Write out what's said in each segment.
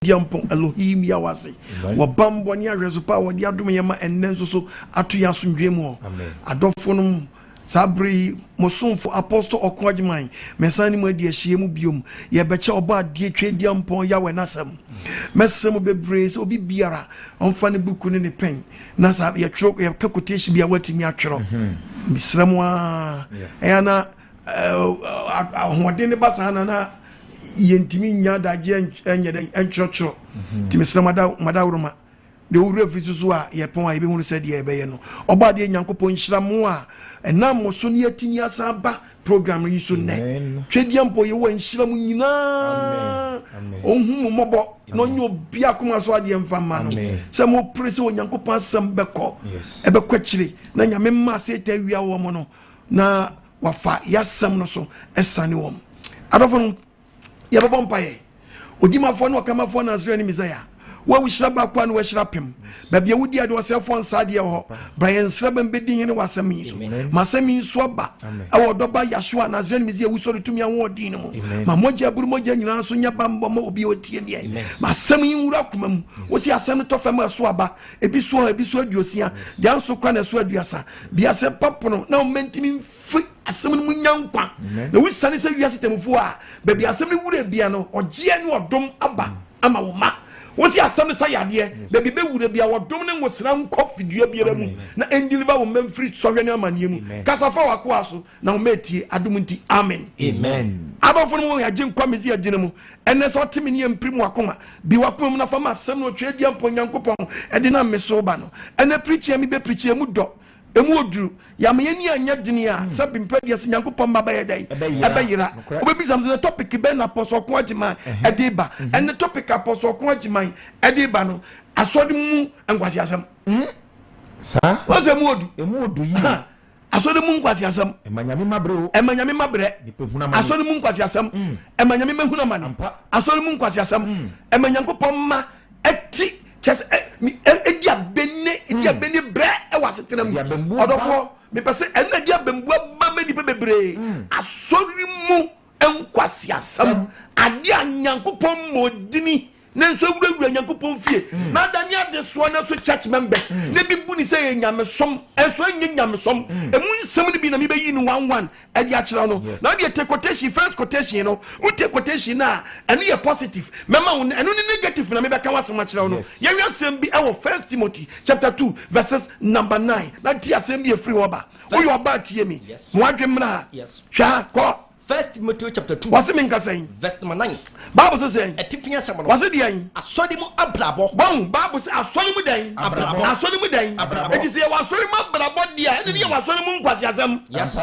Diampon Elohim Yawase. Wabambwania Resupa, Wadiaduma, and Nenso Atuyasun Jemo. Adophonum Sabri Mosun for Apostle OKOH Messani Media Shemubium, Yabecha Oba, dear trade Diampon Yawanasam. Messamo be brace, Obi Biara, on funny book in the pen. Nasa, your trope, your quotation be awaiting your tro. Miss Ramwa, Anna, Wadene Basana. Yentimi nyada and churcho timisa madawroma de wo refisu so a ye pon a ye be hu se de ye be ye no oba de nyankopon nhiramo a enam mo so ne atini asaba program yi so ne twediampo ye wo nhiramu nyina ohun mobo no nyo bia kuma so ade mfama no se mo prese wo nyankopon asam beko e beko kire na nyame ma se ta wia wo mo no na wafa yasam no so esane wo adofo Yabampaye, Udima Fono Kamafon as Reni Mizaya. What we shall back one, we shall him. Baby, would you do a cell phone Sadia or Brian Sraben bidding in Wasami, Masami Swaba, our Doba Yashua, as Ren Mizia, who saw it to me and war Dino, Mamoja Burmoja, Sunya Bamba, Biotini, Masami Rakumum, was he a senator from Swaba, a biswa, Yosia, the answer cran as well, Biasa, Biasa Papono, now meant him free. Assembly young pa. No we sani say we system for baby assembly would be no or gianu or dom aba ama woma. What's your assembly say ade baby be would be our dominant was ram coffee dua bi mu na endeliver wo mem free so hwene amane mu. Kasafa wakwa so na meti adumunti amen. Amen. Abafo no ya gye nkwa mezi agine mu. Ene so timi ne emprimu akoma bi wakoma mu na fama assembly no twedi ampo nyankopon e de na meso ba no. Ene preacher mi be preacher mu do. Emuodru yamyeni anya dinia sabi mpedi se nyankopon maba yedai ebayira obebi samse the topic be na apostle OKOH ediba and the topic apostle OKOH ediba no Asore Mu Nkwasiasem sa what's emuodu yi Asore Mu Nkwasiasem emanyame mabre Asore Mu Nkwasiasem emanyame mahuna mane Asore Mu Nkwasiasem emanyankopon ma eti kes edia bene bre e wasetenam odofo me pese ena dia bembu ba mani bebre Asore Mu Nkwasiasem ade anyankopon modini nenso wura nyankopon fie na dania de so na so church members ne bibu ni say nyamesom enso nyamesom emu nsem ni bi na me bayi ni 11 e dia kira no na de take quotation first quotation no we take quotation na enu ye positive mema enu ni negative na me be ka wasem kira no ye wi asem bi e wo 1 Timothy chapter 2 verses number 9 na ti asem bi e free oba wo yo oba tie mi mo adwemra hwa ko 1 Timothy chapter 2 what's it mean saying verse number 9 Bible says etifia sem no what's it dey Asore Mu abrabo bon Bible say Asore Mu den abrabo Asore Mu den e ji say Asore Mu abrabo dia ene dey Asore Mu Nkwasiasem yes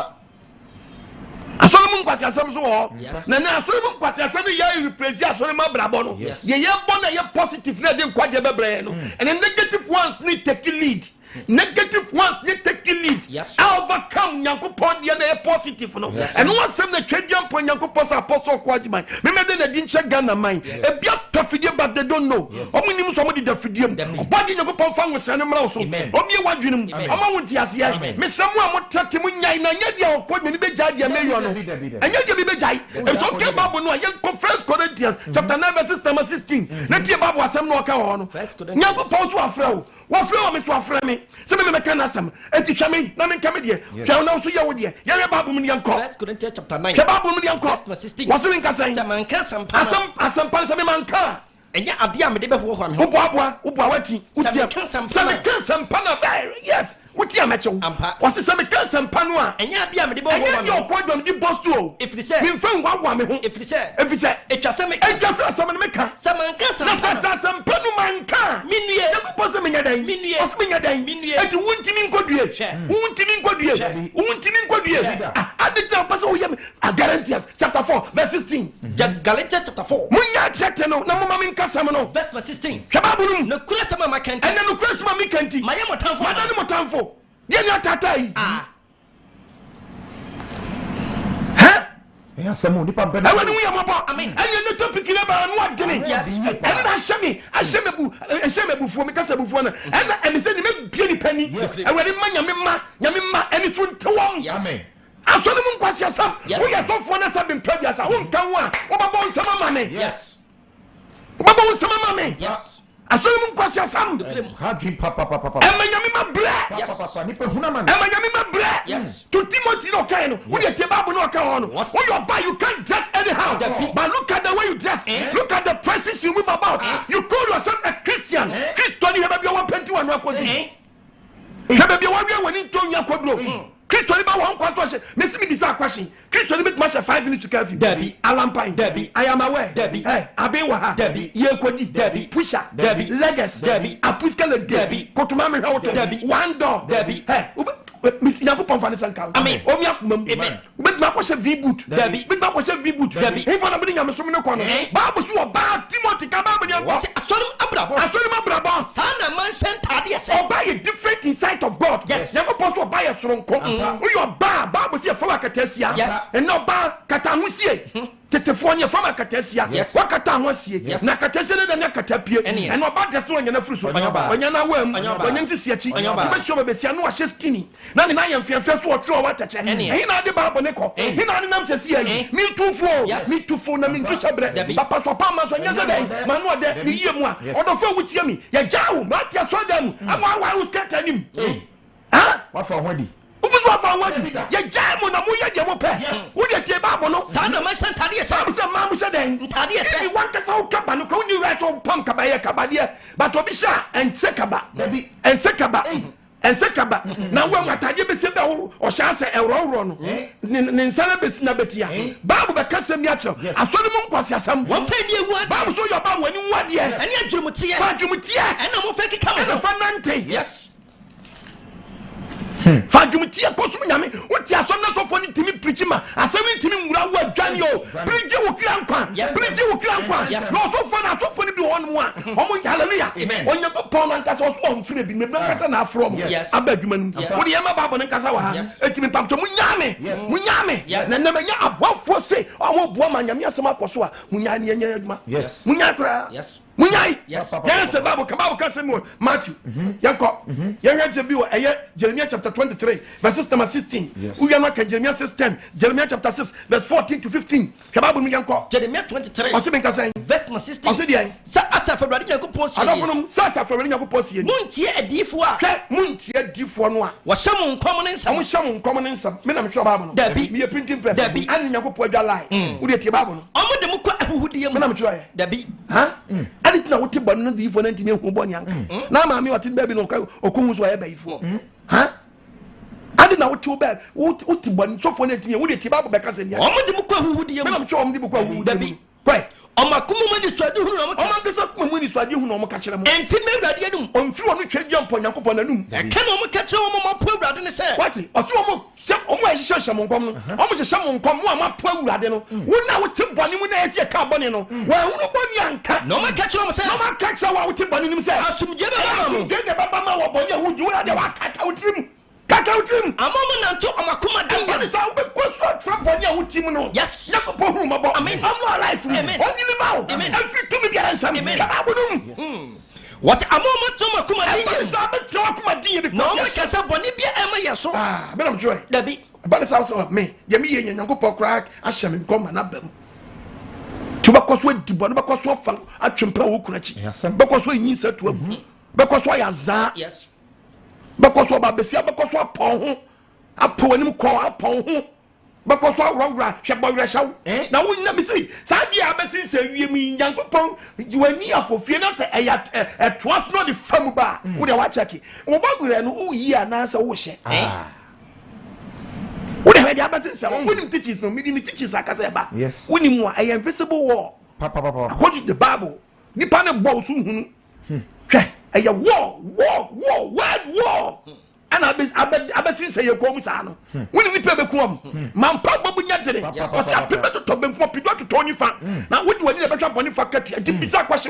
Asore Mu Nkwasiasem so na Asore Mu Nkwasiasem ya represent Asore Mu abrabo no ye bon na ye positive na dey nkwaje bebre no and the negative ones need take lead negative ones need take lead overcome nyankopon dia na positive no and one sem na twediam pon nyankopon sa apostle OKOH me me na din che Ghana man e bia tofidie but they don't know omunim so mo di dafidiem obadi nyankopon fa nwose ne mra so omie wadwenum omo wonti ase ya me sem a mo tete mo nyai na nya dia OKOH me be jai dia meyo no anya dia be jai e so ke Bible no yen First Corinthians chapter 9 verse 16 na tie Bible asem no ka ho no nyankopon so afrɛ wo me so afrɛ me se me meka na asem enti hwa me na me nka me de hwa na so ye wo de ye re Bible mu ne yanko First Corinthians chapter 9 ke Bible mu ne yanko verse 16 wo so me nka sen asem pan se me manka enya ade a me de be ho ho me wo boa wati utia se me kan sem pan yes utia meche wo se me kan sem pan no a enya ade a me de be ho ho me enya OKOH me di boss to if it say me fa nwa me ho if it say etwa se me ka se manka sem pan no manka minue yakopɔ se menya dan minue o se menya dan minue eti wuntimi nkodue adita pase wo yem Galatians chapter 4 verse 16 Galatians chapter 4 munya tete no na mama min kasam no verse 16 hwababunum no kura sama makanti ene no kura sama mikanti maye motamfo madani motamfo die nya tatai ya samu ni pampe na wani ya mabo amen anya no topic na ba no adene yes ena ahyemebu fuo me kasa bufuo na ena emi se ni me bie ni pani e wani nyame ma eni so ntewon amen Asore Mu Nkwasiasem we are so for na sabin previous a won kan wa obaba nsama mame yes obaba nsama mame yes Asore Mu Nkwasiasem Haji papa emanyami mabre yes papa nipa huna man emanyami mabre yes to Timothy no kan no we dey Bible no kan no when you buy you can't dress anyhow but look at the way you dress look at the prices you move about you call yourself a Christian Christian you be one 21 no akozi you be one we woni to nya kodro Christian ba one question me see me this question Christian bit match 5 minutes to curfew Debbie Alampine Debbie I am aware Debbie hey abe wa ha Debbie ye kodi Debbie pusher Debbie leggers Debbie apuskele Debbie kotuma me hawto Debbie one door Debbie hey Miss Yafu Pamfani Sankal. Amen. Omi akumam. Amen. Bet ma kwose V boot. Debbie. Bet ma kwose V boot. Debbie. He fana bidi nyame so me no kono. Ba so oba Timothy ka ba bidi anko. Asore abrabo. Asore ma brabo. Sana man sentade ese. Oba ye different in sight of God. Yes. Nyako poso oba ye soronko. We oba ba se fo akatesia. Yes. And no ba katahusie. Tetefo nye fama akatesia. Wakata hosie. Na akatesia ne na katapie. And oba deso nya na furu so. Onya na wam. Onya ntisi achi. Be show be sia no ahye skinny. Na ne na ye mfiamfia so otro watache. He na de ba ne ko. He na ne nam sesi ayi. Me tufo na me ntwicha bre. Papa so pa ma so nya se den. Manu ode ni yie mu a. Odofo wutie mi. Ye jawo, ma tia so dem. Ama wa wu skata nim. Ha? What for hodi? Ubuzu afa wadi. Ye jawo na mu ye de mo pe. Wo de tie Bible no. Sana man sentade ese. Bible say ma mu she den. Ntade ese. If you want to say kaba no ko ni right on pam kaba ye kaba de. But obi sha en se kaba. Debi En se kaba. En se kaba. Na wo atade be se be o sha se ewro no. Ni nsana be sina betia. Bible be kase mi acho. Asore Mu Nkwasiasem. Wo fa ni ewu ade. Bible so your ba wani wade. Ene adwumutie. Fa adwumutie. Ena mo fa kika me. Na fa nante. Yes. Fadumutia kosum nyame woti aso na sofo ni timi preachima asemi timi nwura wo adwan yo preach wo kira nkwa preach wo kira nkwa no sofo ni bi won mu a omo hallelujah onya ko pon na nkasa so on fire bi me nkasa na afro mo abadwuma nu wo de yema babo ne nkasa wa ha etimi pamto mu nyame na na manya abwafo se omo buo ma nyame asema akoso a munya ne nya adwuma munya kra Munyai yes the Bible can say more Matthew yanko yanka bi wo eye Jeremiah chapter 23 verse number 16 we are not Jeremiah 6:10 Jeremiah chapter 6 verse 14 to 15 Bible mi yanko Jeremiah 23 o se ben ka say verse 16 o se dey sa asa February yakopon sie adofo sa February yakopon sie muntie adifo a muntie adifo no a wo hyam nkom ne nsam wo hyam nkom ne nsam me na me hwe Bible no Dabi me printing press an yakopon adwa lie wo dey tie Bible no omo de mukọ ahuhudie mu me na me hwe Dabi ha adi na wote bonu no di fo na ntimi hu bonu anka na ma mi wote ba bi no okunwu so ya ba ifo ha adi na wote ba wote bonu so fo na ntimi wo de ti Bible be ka se ni omo de mukọ ahuhudie mu me na me hwe omo de mukọ ahuhudie Dabi kwai omo akumu di suade hu no omo omo de so kuma mu ni suade hu no omo ka kire mo enfi me urade anum onfi wo no twedi ampo Nyankopon nanum e ka no omo ka kire omo mapo urade ne se wati oso omo ahihye hyem nkom no omo hyem nkom mo amapo urade no wo na wote boni mu na ese ka boni no wa hunu boni anka no omo ka kire omo se no ma ka kire wa wote boni nim se asumje ba ma de ne baba ma wo boni ahudi urade wa kata wotrim amomo nanto amakoma den ya sa wo be koso traponi ahutim no yes Yakobo hu mabo amen I'm not alive amen only bawo amen every to me biara nsam ka babunum what amomo to makoma den ya sa be tre akoma den bi no mo ka sa boni bia ema yeso be nam joy Dabi bale sa so me ye me ye Nyankopon kra ahye me nkoma na bam tuba koso adibon be koso fa atwempa wo kunachi be koso yin sa tu abu be koso ya za yes bekoso ba besia bekoso apon ho apo anim ko apon ho bekoso awura hwebɔwerɛ hyaw na wonnya me sei saa dia abesi se wiem Nyankopɔn wani afofie na se ɛya ɛtoa so no de fam ba wo de wa check wo bɔwerɛ no uyi ana se wo hye wo de hwɛ dia abesi se wonim teachers no me teachers akasa ba wonim a ɛyɛ invisible wall according to the Bible nipa ne bɔ so hunu hwɛ a word war and abesi say you come sa no when we pay be kom man pa babu nya dere o sa pe to to be kom pido to tony fa na we do ani be hwa boni fa katu agi bisa kwahye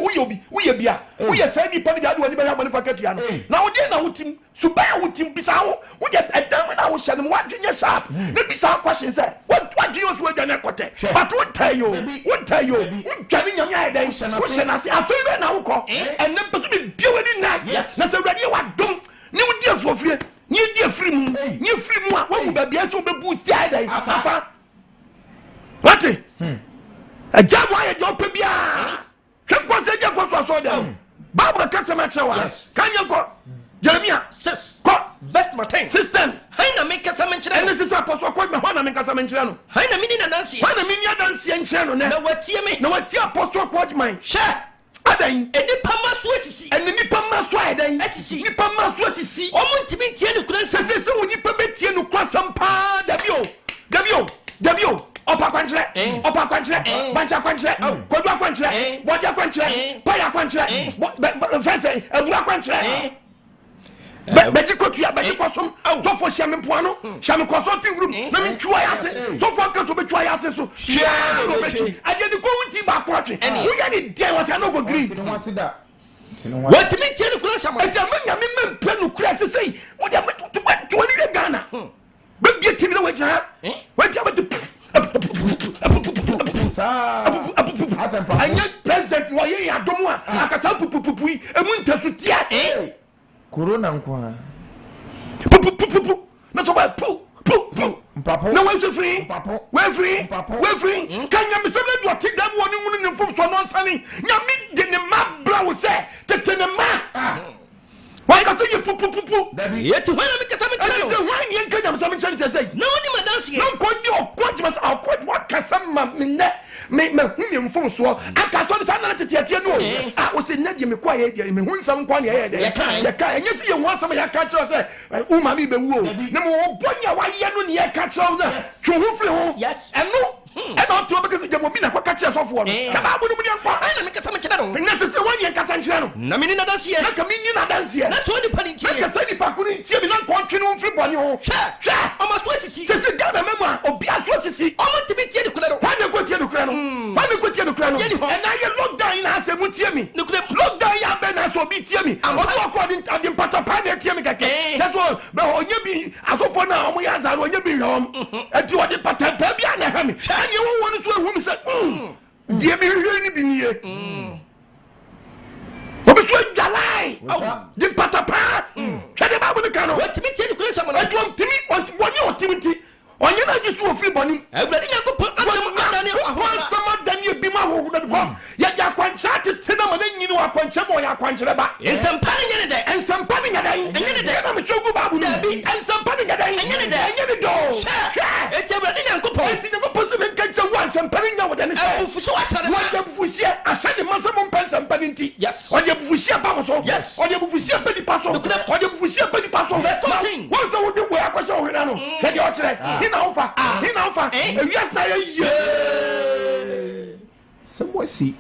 we ye bia we ye say ni pa ni be adu ani be hwa boni fa katu ya no na wo dey na wutim suba wutim bisa ho we ye edan na wo hye no wa dwenya sharp na bisa kwahye say what do you so agya na kote but won tell you dwani nyame ay den wo hye na se afei be na wo ko enne pese me biawani na na se ready wa dom ni wo die fofie Ye dear free moon, ye free moon, what would be so be boost asafa. What? A job why a job pebia. Can go say go so down. Barbara customer chawas. Can you go? Jeremiah, sis, vest my tank. System. Haina make us a mention. And this is a post of my one make us a mention. Haina meaning a dance. Haina meaning a dance and channel. No, what's your me? No, what's your post of what mine? Share. Adan eni pama swesi eni nipa ma so adan asisi nipa ma so asisi omo ntimi tie no kura sese woni pa betie no kwasam pa dabio opa kwankyere bancha kwankyere kodu kwankyere bodia kwankyere paya kwankyere fese ebura kwankyere beji kotua beji kosom so for shame poano shame consulting room na me twua yase so for kan so be twua yase so twia no bechi aje ni ko wunti ba ko atwe wuya ni den wase no go green what me tie no kura shame eja me nya me mpe no kura se sei wuya to ni Ghana be bie timi na wajira wajira anya president wo ye adomu akasa pupupu emu ntasu tia Corona nkwa. Na so ba pu. Na we free. We free. Kan ya mesem do take that one in the form so no ansani. Nya me de ne ma bra wo say tete ne ma. Why ka say pu. Yet when me ka say me tell you. Say why yen kan ya mesem tell say. No ni ma dance here. No kon ni okwa mas akwa what ka say ma me huni mfom so aka so sa na tete no o se na de me kwa ye me hu nsam kwa ne ye de ye ka enye si ye hu asam ya ka kire say u ma mi be wu o na mo bonya wa ye no ne ye ka kire na twu hu firi ho eno eno to be kese je mo bi na kwa ka kire so fo no na ba bu no mu ne kwa na me kasa me kire no na se wani ye kasa nkire no na me ni na dance ye na ka me ni na dance ye na to di pani tie na kasa ni pa ku ni tie mi na kwa ntwe no firi boni ho hwe o ma so asisi se Ghana mema obi aso asisi o mo tibi tie ni kula no wa na go tie ni kula no wani ko tie no kura no and na ye lockdown na se mu tie mi lockdown ya be na so bi tie mi o do according to the pata pa na tie mi keke that's all be onye bi asofo na o mo ya za no onye bi hwom enti o de pata pa bi na ha mi ani wo woni so ehum se die bi hwe ni bi nie o bi so jalai de pata pa hwe de ba bu ni ka no what mi tie ni kura sa mo na enti on timi woni o timi ti onye na gisu ofri boni awurade nyankopon asama dani bi ma ho da ko ya ja kwancha tete na mana nyini wa kwancha mo ya kwanchire ba ensampa ne nyene de ensampa ne nyada nyene de na me chogu babu no bi ensampa ne nyada nyene de do ete awurade nyankopon ete nyankopon se men kancha wa ensampa ne nyada wode ne se bufuso asare ma wa bufusie asade masamo mpensa mpani nti wode bufusie ba ko so wode bufusie ba di paso wode bufusie ba di paso won se wode wo akwasha wo hena no na de o kire hina ofa ewias na ye Somewhere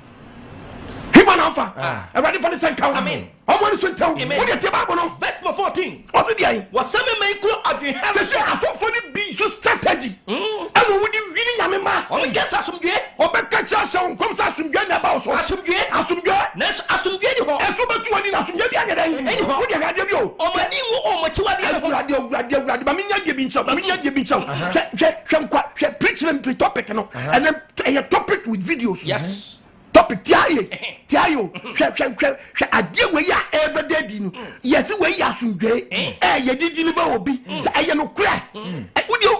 Hima na ofa everybody for the same count amen omo so tell what the Bible no verse 14 what's it there was some men kro adwen have say afofo ni bi so strategy and we dey really yame ma o get asumdwe o be catch asum come say asumdwe na ba so asumdwe na asumdwe ni ho e so betu ani na asumdwe bi anya dan eni ho wo dey radio bi o mani wu o mo chiwa bi radio ba mi nya de bi ncham hwe preach them topic no and then a topic with videos yes topic tiayo hwe ade we ya ebededi no yesi we ya asumdwe ye didi ni ba obi say no kura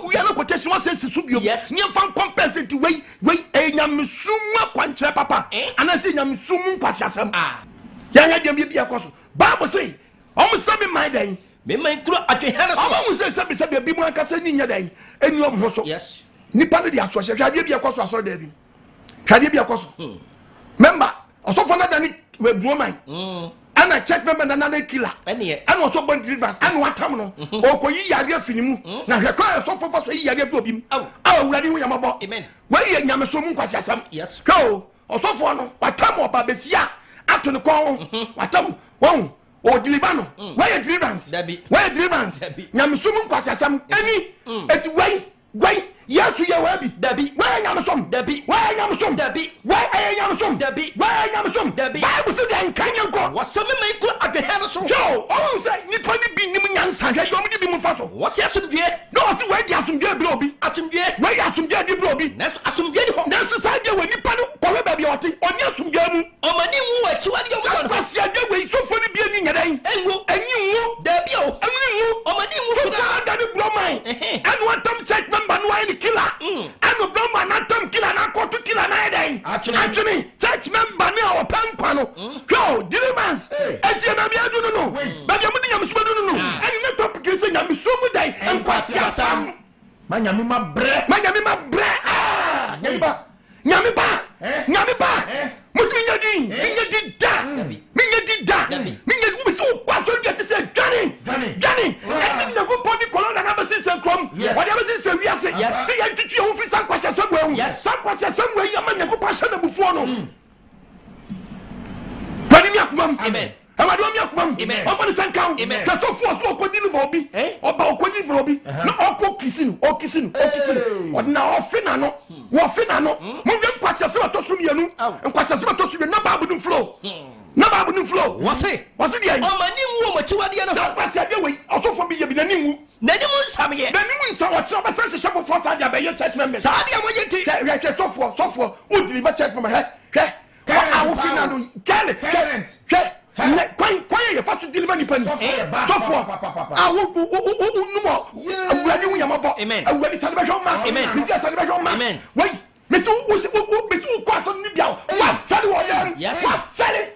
we are no quotation was say subio nyem fan compensate we nyamsum akwankyere papa ana say nyamsum nkwasiasem ya dem bi akoso Bible say omo sabi my dan me man kro atwehana so omo say sabi bi mu akasa ni nya dan eni om ho so yes nipa no di aso hwe bi akoso aso da bi hwe bi akoso member osofo na dani we broman ana check member na na killer ene ana so bond rivers ana watam no okoyi yare afinimu na hwe kwa osofo fa so yi yare afi obim awurade hu yamabo amen we ye nyameso mu nkwasiasem yes ko osofo no watam oba besia ato ne kon watam won o deliver no we deliverance nyameso mu nkwasiasem eni eti we yasu ye wabi dabi why nyamsom dabi Bible say dey kanyan ko wasame man kro adwehana so yo o say nipa ni bi nim nyansa hwe dom di bi mu fa so wasi asumdwe no wasi we di asumdwe bi obi we asumdwe di bi obi na asumdwe di ho na so say dey we nipa no ko we ba bi oti oni asumdwe mu omani wu achiwa di omo kwasi ade we so fo ni bi ani nyadan enwu dabi o omani wu anatam kila na koto kila na eden actually church member ne o pankwa no yo deliverance etie na bia dunu no ba bia mudi nyam so dunu no eni ne topic kire se nyam so mu dai Nkwasiasem manyame ma bre nyame ba musimi nyadi minyadi da minyadi ubisi ukwaso yete se Johnny eti ni go podi kolona na basi se krom wadi basi se wiase se ya tutu ya ofisa Nkwasiasem we Nkwasiasem we ya manya go pasha na bufuo no wadi mi akumam amen awadu mi akumam ofani sankan kaso so okodi ni bobi oba okodi bobi na okisinu odina ofina no wo fina no mo we Nkwasiasem atoso mienu Nkwasiasem atoso mienu na babu no flow wase dia omani nwo machiwade na Nkwasiasem we osofo bi ye bi nani nwu nani mu nsamiye wa chira ba sanche shabo for sa dia be ye set member sa dia mo yeti hwe sofo wo deliver check member hwe awu fina no kale parent Kwanye ye fasu deliver ni pen sofo awu numo awurade hu yamabo awurade celebration ma misi celebration ma wai misi kwaso ni bia wa fere wo yam wa fere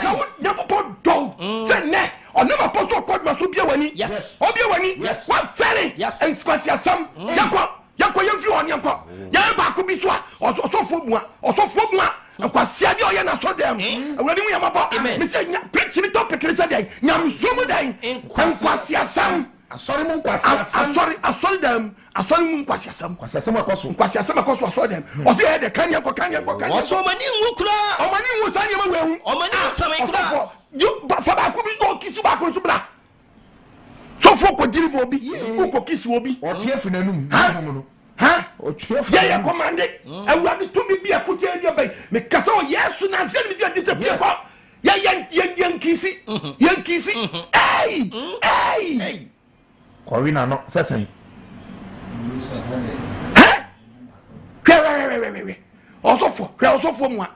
so nyamopo do se ne onema apostle code ma so bia wani obia wani wa fere Nkwasiasem yakwa yemfiri woni yakwa ya ba ko bi so a osofo bua Nkwasiasem oye na so dem awurade hu yamabo misi preach ni topic kire dem nyam zoom dem Nkwasiasem Asore Mu Nkwasiasem Asore Mu Nkwasiasem Nkwasiasem akoso asore dem o se he de kanya so mani nwu kura omani nwu sanye ma wehu omani nsame kura yo fa ba ko bi so kisu ba ko so bra so fo ko diri fo bi ko kisu obi o tie fu nanum no o tie fu ya commande awurade to mi bia ko tie dio bay me kasa o yesu na se mi di se pie ko ya yankisi hey Corina no sesen we osofo mu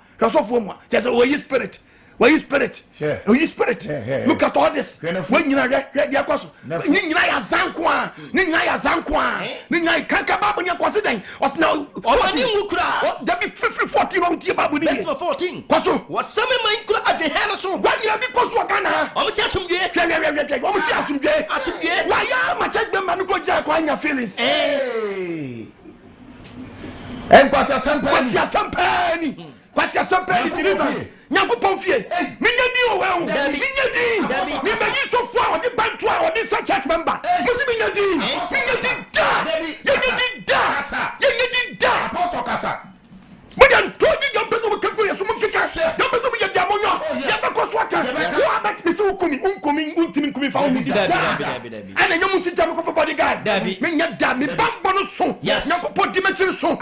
just we spirit look at all this when you ready akoso ni ya zanko a ni ya kanka babu nya kwase den osna omani nwukura da bi free 14 on tie babu ni 14 kwaso wasame man kura adehele so wanyina bi kwaso kana omsi asumdwe omsi asumdwe waya ma chegbe manu ko ja kwa anya feelings Nkwasiasem pani deliverance Nyankopon fie minyadi o wehu minyadi mi bagi so fo a odi bantu a odi sa church member musi minyadi da apostle kasa mudan toji jambezo mukako yeso mukika jambezo muye diamonyo yasa ko so aka wa back mi so unkumi fa umi da ana nyamu ti jam ko for bodyguard minyada mi bambo no so Nyankopon di mechiri so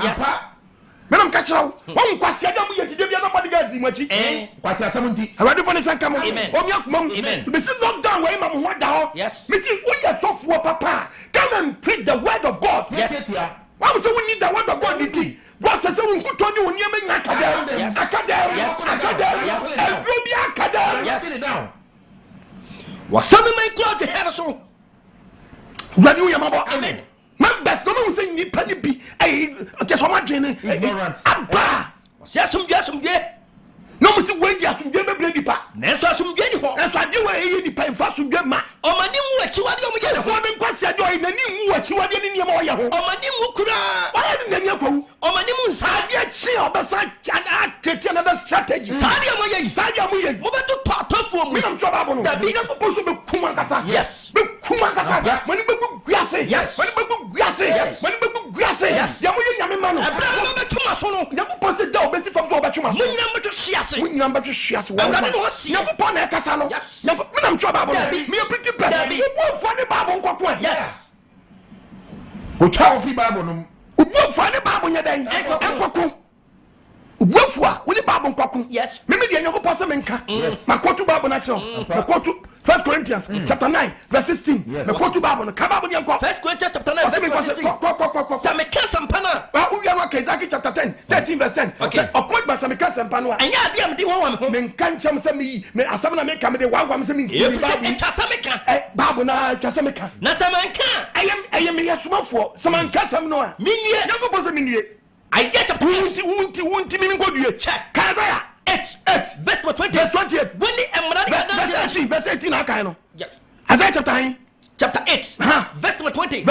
menam ka chirawo won Nkwasiasem ye tide bia no bodyguard di machi Nkwasiasem nti awade fo ne sanka mo omi akumam be si lockdown we ma mo hoda ho me ti uye sofo papa come and preach the word of God why we say we need the word of God diti God says we nkuto ni woni ema academy sit down wasame man kura adehele so wadi wo yamabo amen members no mo say ni pani bi just how much ignorance abba asumdwe no mo si wedi asumdwe bebre dipa nenso asumdwe ni ho nenso ade we yi dipa infa asumdwe ma omani nwu achiwade o mje fo de Nkwasiasem o nani nwu achiwade ni niam o ye ho omani nwu kura wala ni nani akwu omani mu nsade chi obesa chana tete another strategy sade mo ye mo beto patofo mu minam joba bono da bi ko poso be kuma kasa be kuma kasa mani be guase mani be guase ya mo ye nyame ma no abra mo betuma so no ya ko poso da obesi fam so obetuma mo nyina mbeto hwiase wa ya ko pon na kasa no ya ko minam joba bono me pretty best wo fo ne babo nkoko ko twa ofi babo no ubu fo ne babo nya den nkoko ubuafu a woni babo nkoko meme de nyoko pose menka makotu babo na chiro makotu 1 Corinthians chapter 9 verse 16 makotu babo no ka babo nyanko 1 Corinthians chapter 9 verse 16 sameka sampana ba uya no Isaiah chapter 10 13 verse 10 okoj ba sameka asɛmpa no a anya ade am de wo wa me ho men kan cham sɛ me me asɛm na me ka me de wagwam sɛ me if etasa me ka babu na twasa me ka na samanka ayem me yesomafo samanka sam no a minnie nyankopɔ sɛ minnie Isaiah chapter wunti me nkodue check Isaiah 8 verse 28 when the emerald verse 18 aka no yes Isaiah chapter 8 verse 20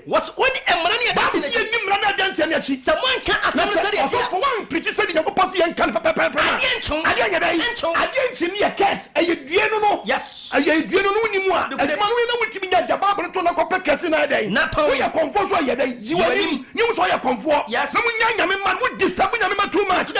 was when the emerald that's the nimra na dance na chi someone can asem say dey for one preach say the nyankopɔ sɛ yɛn kan papa ade anya dai ade nchi ne yɛ curse ɛyɛ due no yes ɛyɛ due no ni mu a ɛde ma no na wutimi nya jaba abon to na kɔpɛ curse na dai na wo yɛ konfo so yɛ dai jiwani nyum so yɛ konfo yes na mu nya nyame man mu disturb nyame ma too much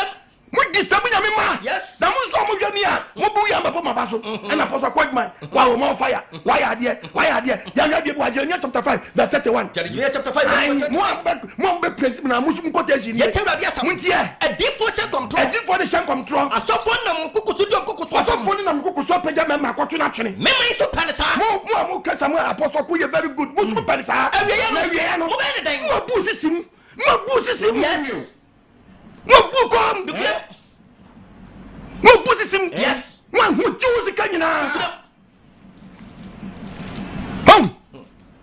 mu disturb nyame ma yes na mu so mu hwani a mu bu ya mbapo mabaso ɛna pɔso kwagman wa wo ma fire why ade ya hwade bi wa Jeremiah chapter 5 verse 31 Jeremiah chapter 5 verse 31 mo be president na musu quotation ye tell ade asam muntie edifo se control edifo de shan control asofo nam kukusu di kukusu asofo ni nam kukusu pagya mema akɔto na twene mema so pane sa mo kasa mo apostle ko ye very good mo so pane sa awie no mo be ne dan mo bu sisim yes mo bu kom mo bu sisim yes mo hu juice kanyina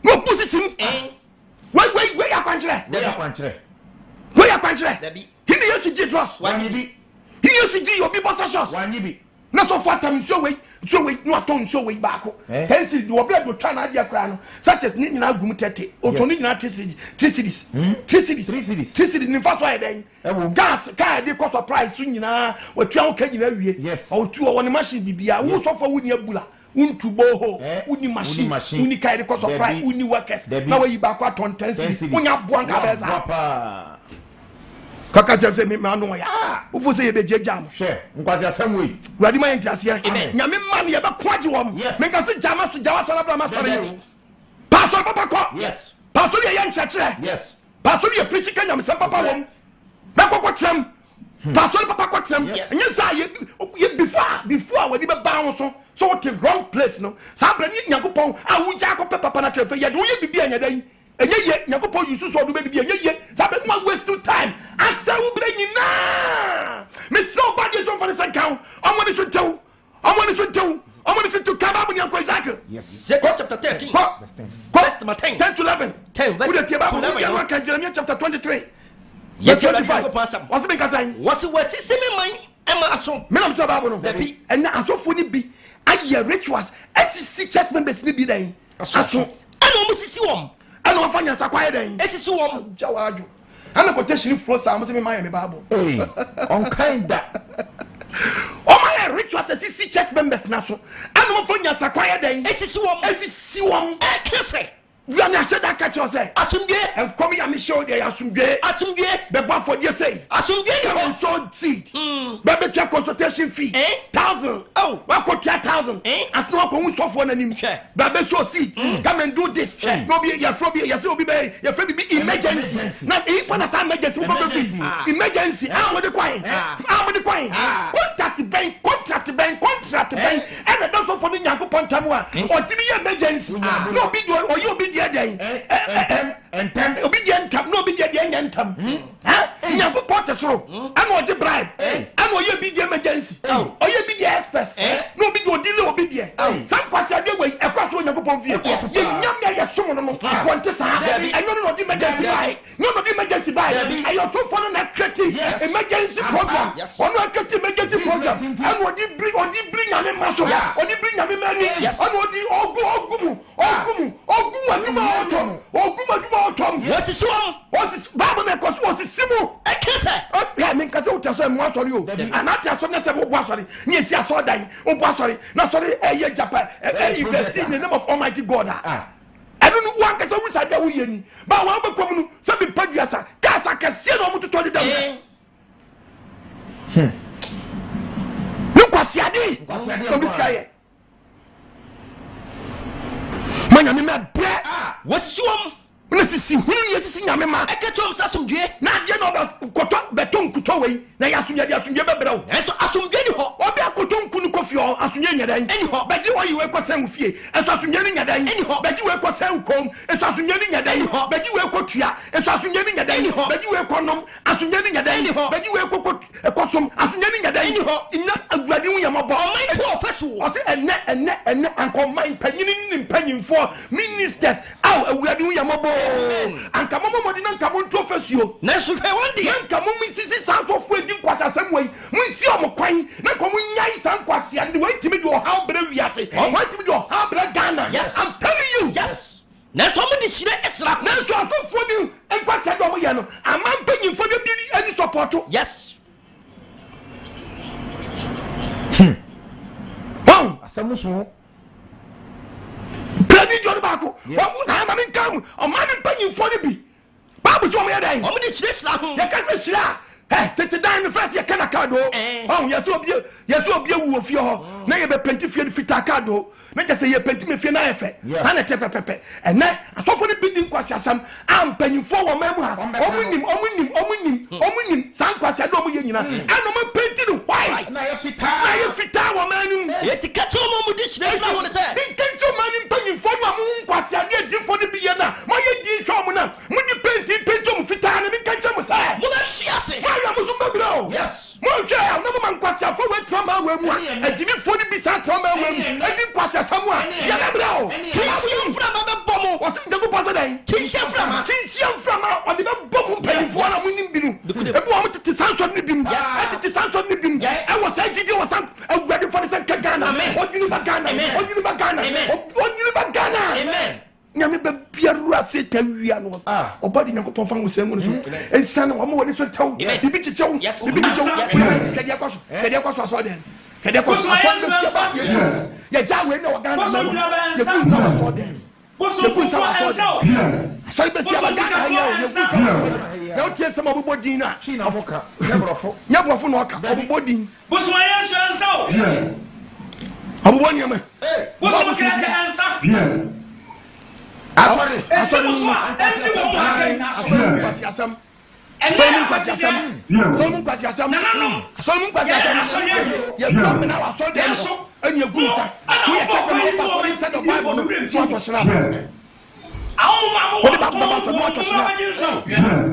mo bu sisim wait akwankyere dabi hini yesu gi dross wanyibi hini yesu gi obi bossa shots wanyibi na so for time so wei no aton so wei baako tensi the obi do twa na ade akra no such as ni nyina gum 30 oto ni nyina 3 cities ni fa so ayi den gas car dey cost price so nyina watwa ho ka nyina wie o tu o woni machine bibia wo so for wo ni abula untu boho uni machine uni kai cost price uni workers na we baako aton 10 cities unya boanka beza kaka jese me ma no ya ufo se ye be jam hwe Nkwasiasem we urade ma entiase nyame ma ne ye be kwaje wom me ka se jama so jawa so na bra ma sore pastor papa ko yes pastor ye nchakire yes pastor ye preach kan nyame sem papa wom me kokko trem pastor papa ko trem nye sa ye before we be ba wo so what the wrong place no sa bra ni nyankopon a wo ja ko papa na trefe ye do ye bibia nya dan enye nyankopon yusu so do be bibia ye sa be no waste time asa wo bra nyina me slow body so for the second omoni so tew omoni so kababu ni akwa Isaac yes Jacob chapter 13 verse 10 to 11 Jeremiah chapter 23 yet you are pastor what's been kasan what's semi man ema aso me na mtaba no dabi and na asofo ni bi aye rituals SCC church members ni bi dan aso ana omo sisi wom ana ofanya sakwaye dan esisi wom jawaju ana quotation flow sa mo se me man me bible on kinda o my rituals SCC church members na so ana ofanya sakwaye dan esisi wom kese you are not that catch yourself asumdwe and come here me show there asumdwe be ba for you say asumdwe come so seed be be consultation fee 1000 oh what cost 1000 as no ko so for na nim be so seed come and do this no be your from you say obi be your friend be emergency na if na some emergency we go fees emergency am the coin contract bank and that's for the nyankopon tamu a o timi emergency no be do or you be entem obi di entam no obi di entam ha nyango pot soro an o je bribe an o ye bi di emergency o ye bi di express no obi di odile obi di sam kwase ade we ekwaso nyango pon vie ye nyam ya ye somo no wonte sa enyo no di emergency buy ayo so for na create emergency program ono create emergency program an o di bring nyame maso o di bring nyame mani an o di ogumu Otum. What's his one? What's Bible because was Simu? I can't say. I mean, because I tell you, and not tell some sorry. Yes, I saw dying. Oh, sorry. Not sorry. Japan. Investing in the name of Almighty God. I don't know what because I wish I did. But one of them, some people, Casa can see no to tell you that. Look what's Yadi. Manya me bread what's you nesisi hunu yesisi nyame ma ekechom sasumdwe na de no koto beton kuto we na yasunye de asunye bebrɛ wo enso asumdwe ni ho obi akoto nkunu kofi o asunye nyada eni ho beji wo yi we ko sen fie eso asumye ni nyadan bagi we ko sen kom eso asumye ni nyadan bagi we ko tua eso asumye ni nyadan bagi we ko nom asumye ni nyadan bagi we ko som asumye ni nyadan ina agwade hu yamabo man to ofeso o se enne anko man panyini ni panyimfo ministers aw agwade hu yamabo anka momo di na nka mo to ofeso na so fe one day nka mo misisi sanfofo edi Nkwasiasem wei mo si o mo kwan na ko mo nyai san Nkwasiasem and wait to me do how bra wiase wait to me do how bra Ghana. Yes, I'm telling you. Yes. Na so mo di sire esra na so afofo ni Nkwasiasem do mo ye no amam panyin fo de bi any support. Yes. Wow, asamuso Prebi John Bako wa na ma min kam o ma min panyin fo ni bi Bible so mo ye dan O mo di sire esra ho ye ka se shira tete dan the first ye kana kado yeso obie wu ofie ho na ye be penti fie fita kado na je se ye penti me fie na efe sa na tepepepe ene asofo ne bi di Nkwasiasem am panyimfo wo mamu ha omunim sa Nkwasiasem do mo ye nyina eno mo penti no white na ye fita wo manu ye tikacho mo di sire esra ho ne se di kencho manu panyimfo no am Nkwasiasem de difo ne bi ye na mo ye di hwo mo na mo di penti mo fita na mi kencho mo sa mo na shiase yes mo je am no man Nkwasiasem fo we trama we mu agimi fo ni bi sa trama we mu edi Nkwasiasem a ya na bro tinshia frama be bomo o se ndego pasa dai tinshia frama o de be bomo payfo na mu nim binu ebi o mo tete sanson ni bim tete sanson ni bim e wo sa jiji wo san agwade fo ni san Ghana o jini ba Ghana amen nyame be biaru ase tawia no obodi Nyankopon fa wo sem no so ensan wo mo woni so taw bibi chichew kede akwaso aso den kede akwaso ya jawe ne Ghana ya kun sa aso den so be sia ba Ghana ya o tie sem obodin na china moka nyabrofo no ka obodin boso ya shanso obodin me boso mo kira ta ansa Asore Mu Nkwasiasem ya drum na wa so dem so anya gunsa ku ya check me ba for inside the Bible no so to shira awu ma mo ba to shira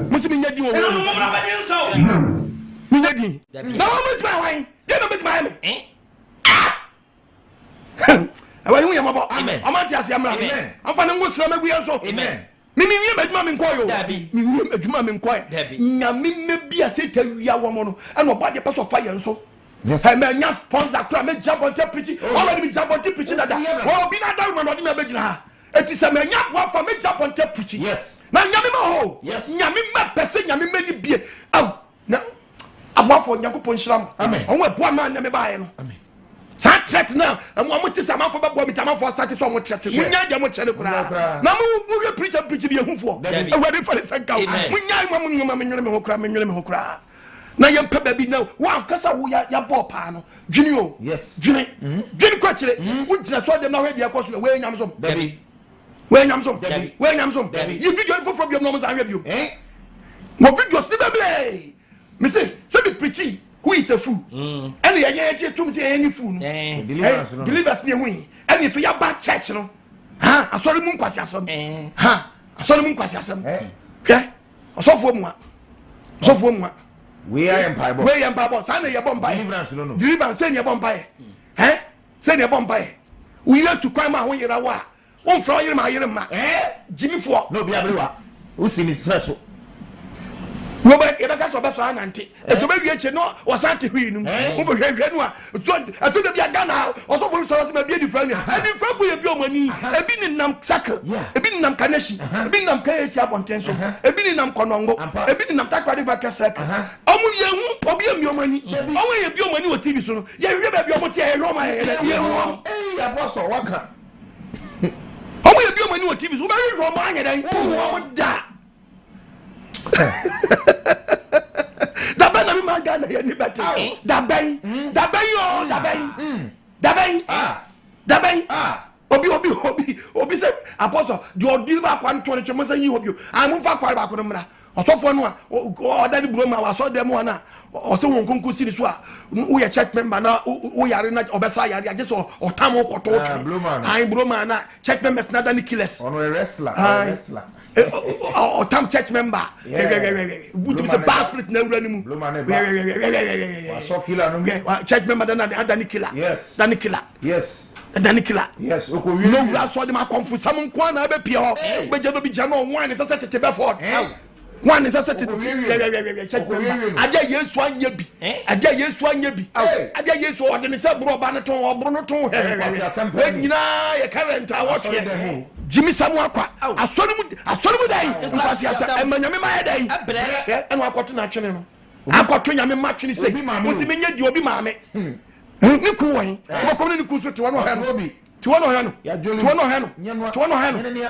musimi nyadi wo mi nyadi na wo mo twa wan de no betima me awani hu yamabo amati asiamra amfa ne ngosira magu yenso mimi wie meduma me nkoyo mi wie meduma me nkoyo nyame mebi aseta wia wo mo no eno body pass of fire nso I me nya sponsor kra me jabonte preach already me jabonte preach dada wo bi na da wo no de me begina ha eti se me nya bo afa me jabonte preach yes na nyame ma ho nyame ma pese nyame ma ni bie aw na abafo Nyankopon hyiram amen onwe boa ma na me baaye no amen sa threat na mo tisa amafo be bo mi tamafo start so mo threat munya de mo chele kura na mo preach bi ehufo awade fa senka munya mo nyoma me nyele me ho kura na ye mpa baby na wa kasa wo ya bo pa no dwini o yes dwini kwa kire wo gyina so dem na hwe bia kwaso we nyam so baby we nyam so you video info from your no mo san hwe bio mo videos ni bebe me say me preach who is a fool and ye tum say any fool believers ni hu and if you ba church no ha Asore Mu Nkwasiasem Asore Mu Nkwasiasem osofo mu we are empire sa na ye bomba deliverance say na ye bomba say na ye bomba we want to come out yira wa won fra yira ma jimi fo no bi abrewa o si ni stress wo ba e ba ka so ba so anante e so ba wie che no o sante hui nu wo bo hwehwe nu a to da bi Ghana o so fo so ma bi di fra ni e di fra ko ye bi o mani e bi ni nam cycle e bi ni nam kaneshi e bi ni nam kayechi abonten so e bi ni nam konongo e bi ni nam takwade ba ka cycle o mu ye hu obi emi o mani o we ye bi o mani o TV so no ye hwe ba bi o mo tie ye roma ye hu apostle waka o mu ye bi o mani o TV so ba hwe roma anya dan o da daben na mi ma Ghana ye ni bete daben obi say apostle do deliver kwan to ne chemo say yi hobio am fa kware ba ko mra osofo no a odani broma wa so dem wana o se won konko sini so a wo ye church member na wo yare na obesa yare age so otam koto otwe ai broma na church members na dani killers on a wrestler otam church member butu se bad split na wura ni mu so killer no church member dani killer yes dani killer yes Danikila. Yes, no, that's why they are confused. Some kwana be pio. Be jado be jano one is a set to be for. One is a set to check member. Adia Yesu anye bi. Adia Yesu anye bi. Adia Yesu o de se bro ba no ton o bro no ton. We nyina ye current a what here. Jimmy Samu akwa. Asore mu dai. Nkwasiasem emanyame ma dai. Enu akwoto na twene no. Akwoto nyame ma twene sei. Wo si menye di obi maame. Ni ku won wo ko ni ku so ti won ho no ti won ho no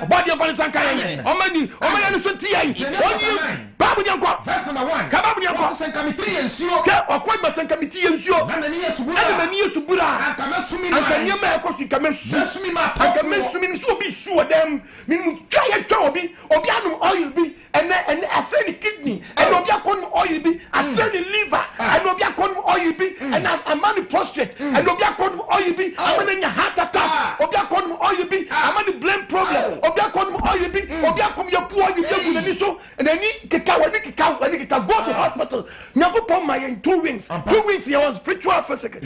body of an sanka yen o mani so ti yen oni babu nyanko verse number 1 ka babu nyanko sanka mi 3 ensuo ke okwa ma sanka mi 3 ensuo na ni yesu bura anka mesumi ma anka nyema e ko su ka mesumi ma anka mesumi so bi su odem mi mu twa obi anu oil bi ene aseni kidney and obi akon oil bi aseni liver and obi akon oil bi and amani prostate and obi akon oil bi amani heart attack obi akon oil bi amani brain problem obi akon oil bi obi akom ye pu oil bi gunani so and any kika go to hospital nyako pon my 2 weeks there was spiritual physical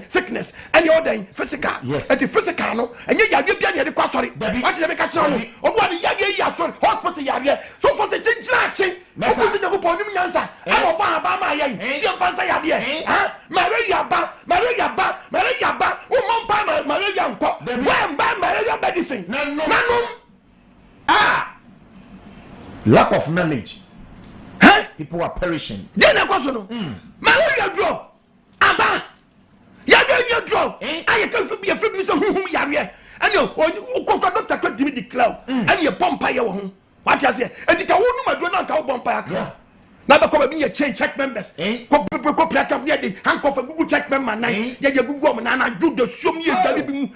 sickness and your day physical and the physical no and you yade bia ne de kwa sori what dey make a channel obo ade yade ya so hospital yade so for the chinchina obo se nyako pon nim nyansa e mo ba ma ye si mfansa yade malaria ba o mo pa malaria nko when ba malaria medicine nanum lack of knowledge. People are perishing. Then I go no. Malaria draw. Aba. Ya dey draw. I can be a free so who yare. And you doctor could give me the cloud. And you pump your home. What you say? And it wonu ma do na ka bomb ya. Na be ko be me change check members. Ko play come here the handcuff Google check member nine. Ya Google na do the show me ya jalibim.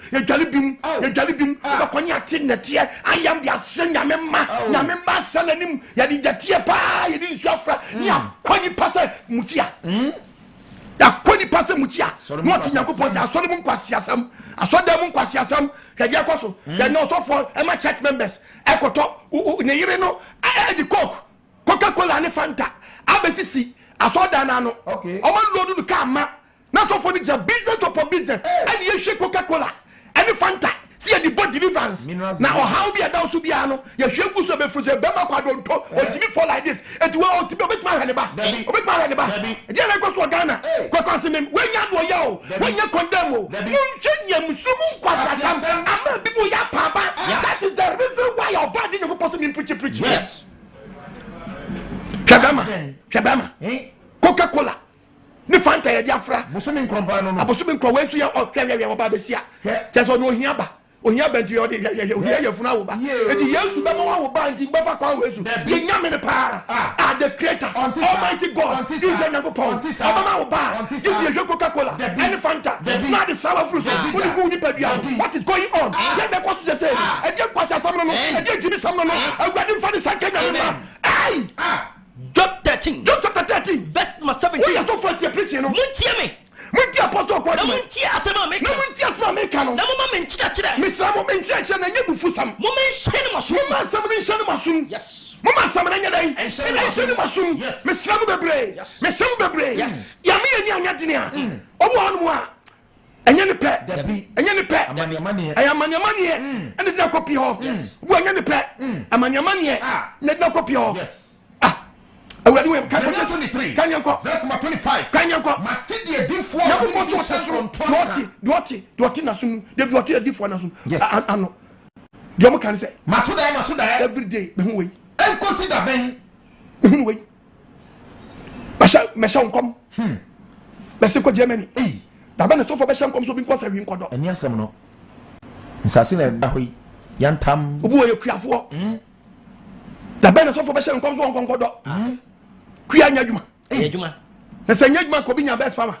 Ba konya tin na tie. I am the asenya member sananim ya di jatie pa ya di nsuafra. Ya kwani pase mutia. Ya kwani pase mutia. No tinyakopon se Asore Mu Nkwasiasem. Ka dia kwaso. Ya no so for e check members. Ekoto ne yire no the Coca-Cola ne Fanta abesisi asoda na no okay o man load no ka ma na so for the business upon business and you share Coca-Cola and Fanta see the body deliverance na o how be down so bia no you share guso be fruit be ma kwado nto o timi for like this and we o timi obet ma hane ba e dey like so Ghana kwakwa me wenya do ya o wenya condemn o munchenya musumu Nkwasiasem ama people ya papa that is the reason why your body no person in preach yes Shabama. Coca-Cola. Ni Fanta ya diafra. Bosumi nkrompa no no. Abosumi nkrowe so ya otwere oba besia. Cheso no ohiaba. Ohiaba nti ode ya funa wo ba. Edi Yesu be mo wo ba nti gbafa kwa wo Yesu. Ye nyame ne pa. The creator. Almighty God. Is a nabo pon. Abama wo ba. Is ye Coca-Cola. Any Fanta. Na the sour fruit. Woni go ni padua. What is going on? Ye be kwa to say. E je Nkwasiasem no. E je Jimmy Sam no. Agwade mfa ni sankenya no. Ai! Job 13 verse number 17. We are so for the preaching no. Muntie me. Muntie apostle kwa. Muntie asema me. No muntie asema me kan no. Na mama me nchira. Misramo me nchira na nye bufusam. Mama nhyene masum. Mama asema ne nhyene masum. Yes. Mama asema na nye dai. Nhyene masum. Yes. Misramo bebre. Yes. Misramo bebre. Yes. Ya me nya anya dene a. Omo anu a. Enye ne pe. Enye ne pe. Amanyamanie. Ene dina kopi ho. Wo enye ne pe. Amanyamanie. Ne dina kopi ho. Yes. Awurade Jeremiah 23 kanyanko verse 25 kanyanko matidi edifo na ko to so doti na sun de doti edifo na sun ano de mo kan say masuda every day be hu we en consider ben be hu we mesha nkom be se ko Germany da ba na so for be nkom so bi nko sa wi nkodo eni asem no nsase na da hoyi yantam obu we kuafo da ba na so for be nkom so nkodo kuya nyadwuma nyadwuma na se nyadwuma ko bi nya best farmer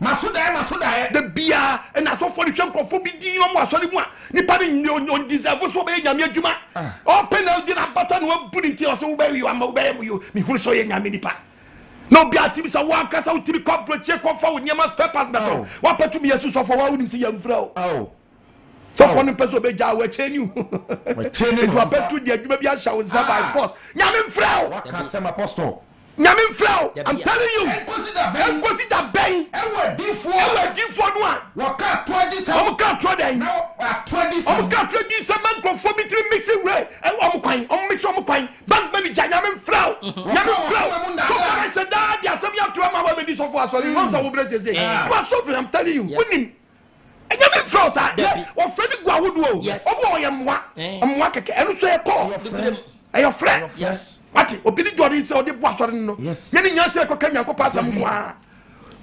ma masoda the bia and I saw for the champ of forbidden no more sorry one nipa on deserve so be nyame adwuma open out dinner button one put it here so be you am be you me hu so ye nyame nipa no be atibi sa wa kasa utibi corporate check for with nyama papers better what put me yesu so for wa unim say yam frau so for no person be ja we chenu it wa petu di adwuma bi a sha we by force nyame frau what can say apostle Nyamin flow, I'm telling you. Consider Ben. Ewe di fo no a. Waka 20 I'm can't try that. Now 20. I'm can't try this man conformity mixing way. I'm quite. I'm mix Bank manager Nyamin flow. Nyamin flow. So I said that there's some young to my baby so far. So once I will bless you. I'm telling you. Winning. Nyamin flow sir. Or friendly go would do. Yes. Oh boy, I'm working. And so I call. Your friend. Yes. What? Obili Jordan say o de boa sori no. Yes. Ye ni nyanse ko kanya ko pass am kwa.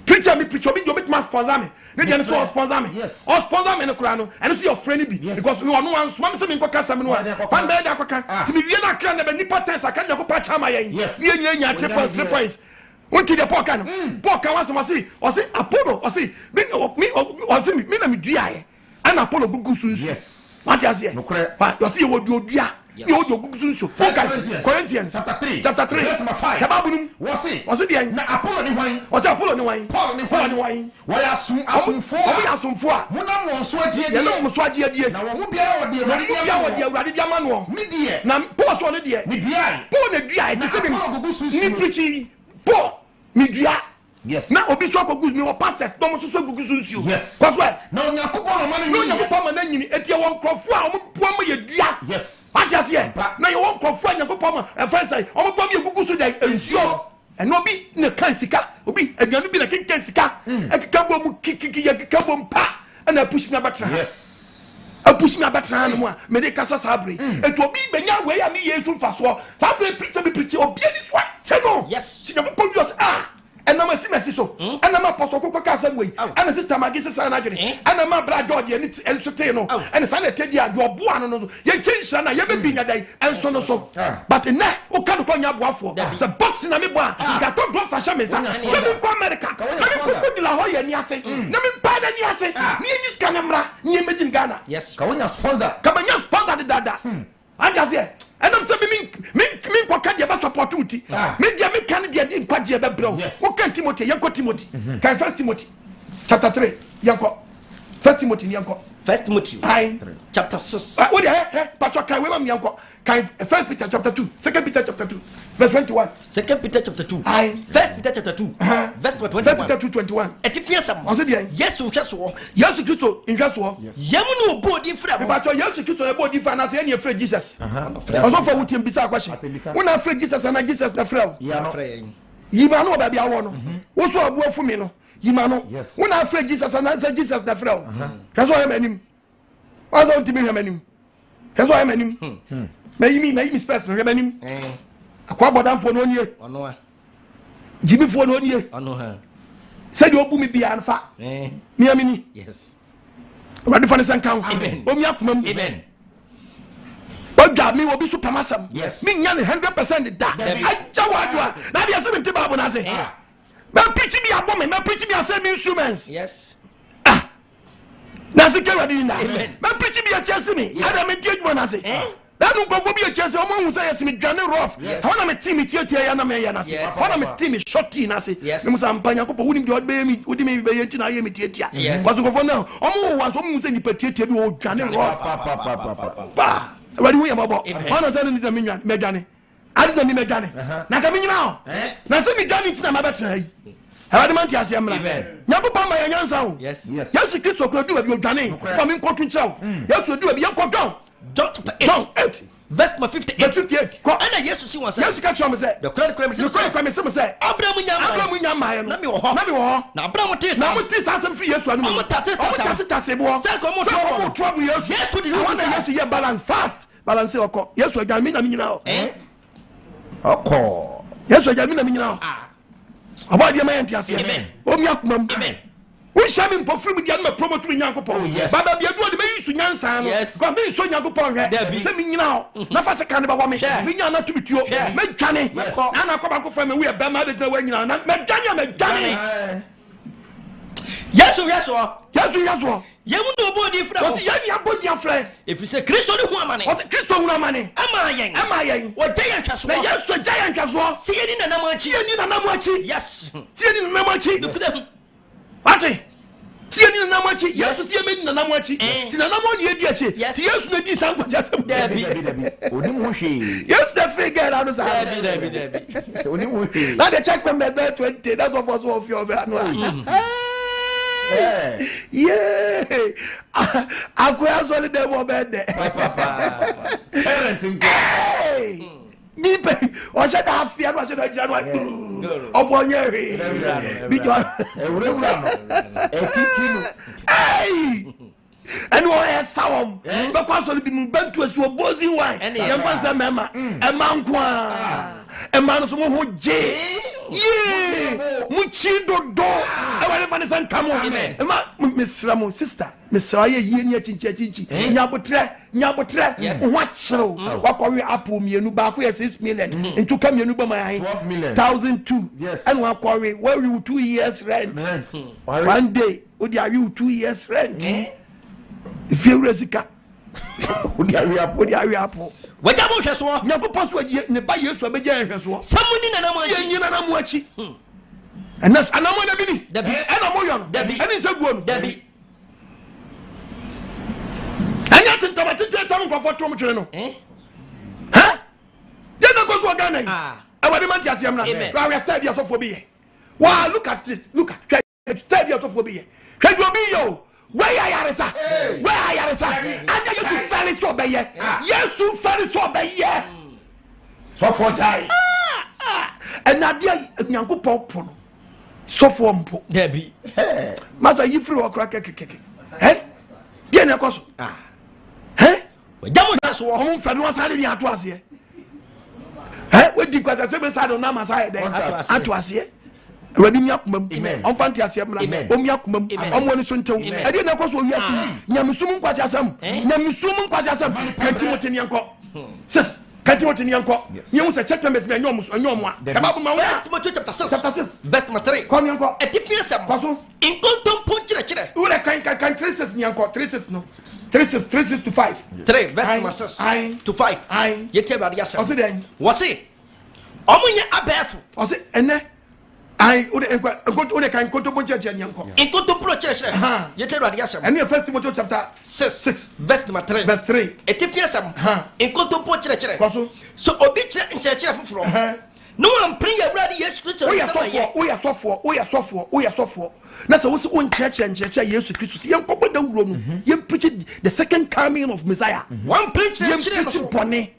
Preacher me you bit man sponsor me. Ne dey so sponsor me. Yes. O sponsor me no kura no. And so your friend be because no one so man say me ko kasa me no. Pan be da ko kan. Ti me wie na kra na be nipa tense akanya ko pa chama yen. Ye nya 3 points. Unti the poka no. Poka was o say Apollo o say me na me dua ye. And Apollo gugu sunsu. Yes. What you say? No kra. But you see what you dua. You do gugu sunsu. Corinthians chapter 3 verse number 5. The Bible was it the na Apollo ni hwan? Was Apollo ni hwan? Paul ni hwan? Why asumfo? Obi asumfo a. Muna mo so agye die. Ye no mo so agye die. Na wo mu biara wo de Awurade dia ma no. Me die. Na Paul so no de. Me dua. Paul na dua. Te se me. Ni preaching. Paul me dua. Yes. Na obi so akogu me o pastors no mo so gugu sunsu. Yes. That's why. Na Onyankopon no man ni. No Onyankopon man nyini etie won krofo a omo bua mo ye dua. Yes. What you say? Na ye won krofo Onyankopon ma e friend say omo bua mo ye gugu so dai ensuo. And obi na kan sika, obi aduanu bi na kenken sika. Ekeka bo mu kiki ye keka bo mpa. Na push me abatra. Yes. A push me abatra no a me de kasa sabre. Eto obi benya we ya me Yesu mfaso. Sabre preacher obi ani so. Cheno. Yes. Onyankopon just and I'm a simesi so. And I'm a apostle Coco Casam way. And a sister Magis and Agony. And I'm a brother George and Soteno. And a son of Teddy, you are born. You change Shana, you be a day, and so so. But in that, who can't call your waffle? It's a box in a midbar. Got two blocks of shaman. Send America. Let me La Hoya and Yase. Let me pardon Yase. Near this Canamra, near Medin Ghana. Yes. Come on, your sponsor. Come on, your sponsor the dada. I just say. And I'm saying, me what can you support me? Me can get quite your bro. What can Timothy? Yanko Timothy. Can First Timothy chapter 3. Yanko. First Timothy Yanko. First Timothy chapter 6. What the Patrick can we Yanko? Can First Peter chapter 2. Second Peter chapter 2. Verse 21. Second Peter chapter 2. First Peter chapter 2. Verse 21. First Peter 2:21. Etifiasam. I said yes, unhweso. Yes, Christo in Joshua. Yemu no body fra. But yes, Christo na body fra na say any afraid Jesus. Also for wutim bisa question. When afraid Jesus and Jesus na fra. Yeah, Yima no baby awo no. Wo so abu afu mi no. Yima no. When afraid Jesus and say Jesus na fra. That's why I'm anim. Why don't you mean anim? That's why I'm anim. May me space no anim. Akwa bodam fo no nie. Ono a. Jimi fo no nie. Ono ha. Said you obu me bia anfa. Me amini. Yes. Ready for the same count. Amen. O mi akumam. Amen. But God me will be super massam. Yes. Me nyane 100% da. I jawadwa. Na dia se me tiba na say. Me preach me abom me preach me say me instruments. Yes. Na se ke ready na. Amen. Me preach me a chase me. Ada me tie na say. That no go be a chase. Omo hu say yes me dwane rough. How na me team tie ya na me ya na say. How na me team short na say. Me musa mpanya ko woni de be mi odi me be yenti na ye me tie tia. Because go for now. Omo hu so mu say ni tie bi o dwane rough. Ba. Ready we am about. How na say ni me nwan me dwane. Adi na ni me dwane. Na ka me nyina o. Na say me dwane tina ma betra yi. Hawadi man ti ase amra. Nyapo pa ma yanyansa o. Yes. Yesu Kristo ko du ba bi o dwane. For me nkotu nchira o. Yesu du ba bi yanko don. John chapter 8. John 8. Verse 58. Verse 58. And Jesus see one say. Yesu ka chwa me say. The credit crime say. Abraham nyama na me wo ho. Na Abraham tis. Na mo tis asem fi Yesu anu. Omo tase bo. Say ko mo trouble Yesu. Yesu di hu. Yesu ye balance fast. Balance oko. Yesu agan mi na mi nyina o. Oko. Yesu agan mi na mi nyina o. Aba dia ma yenti ase. Amen. O mi akumam. Amen. We shall be performing the other promote to Yankopon. But be a do the main Sunyan, yes. Come in so Yankopon. Send me now. No fast can about me. We are not to be you. Make Johnny. And I come back from we are Bama the way you are not. Make Johnny. Yes. Yemu no body fra. What's yan body afre? If you say Christo ni hu amane. What's Christo hu amane? Ama yen. What giant twaso. Na yes so giant twaso. See ni na namachi. See ni na namachi. Yes. See ni na namachi. Ati. See ni na namachi. Yes see me na namachi. See na namoni edi achi. See yes na di san Nkwasiasem. Debi. Oni mu hwe. Yes the figure I know say. Debi. Oni mu hwe. Now they check when they 20. That's what was of your no. Yeah. Akwai so the mo be there. Parenting. Deep. O se da afia no se da January. Obonye re. Bi jo. Ewura no. Ekikinu. Hey. And what is sound? Because of the bent to a so bozy wine. Young person, Mamma, a man, a man who J. Yeah, Muchido do. I want to come on. Miss Ramon, sister, Miss Saya, Chinchi, Yabutre, what show? What are we up with me? You back 6 million and to come you my 12 million, 1,002. Yes, and one quarry where you 2 years rent. One day, would you 2 years rent? If you resika, would you hurry up? What about us? Never possible yet, never use to be generous. Someone in an amachi. And that's an amon, Debbie, and a moyon, Debbie, and it's a good Debbie. And nothing to tell me for Tom, eh? Huh? Then I go to a gun. I want to manage Yamna. I said yourself for me. Wow, look at this. Look at it. Yourself for me. Can you be yo? Where are you, sir? Where are you, sir? And you to fairly so by ye. Yes, you fairly so by ye. So for Jai. And now, dear Yanko Popo. So for Mpo. Debbie. Master, you threw a crack. Eh? Dear Nakos. Eh? Double that's home for one side of the Atwasia. Eh? What did you say? I don't know my side. Atwasia. Amen. On Fantasia, Omiakum, on one Sunto. I didn't know what we are Yamusum Nkwasiasem. Yamusum Nkwasiasem. Katimotini Yanko. Sis, Katimotini Yanko. You must check them as me and your one. About my chapter 6, verse 3. Come Yanko. A difference. In Contum Punch. Who can traces Yanko, traces no. Traces to 5. 3, verse 6 to 5. Yet about yes. Was it? Omunya abefu. Was it? And I would can go to Yanko. In Contempo Church, you tell Radiasam. And your first Timothy chapter 6, verse 3. Verse 3. A difference in Contempo Church. So obedient in church from. No one pray a ready yes, we are so for. That's what's one church and church, yes, Christus. Young couple the room. You preach the second coming of Messiah. One preach the pony.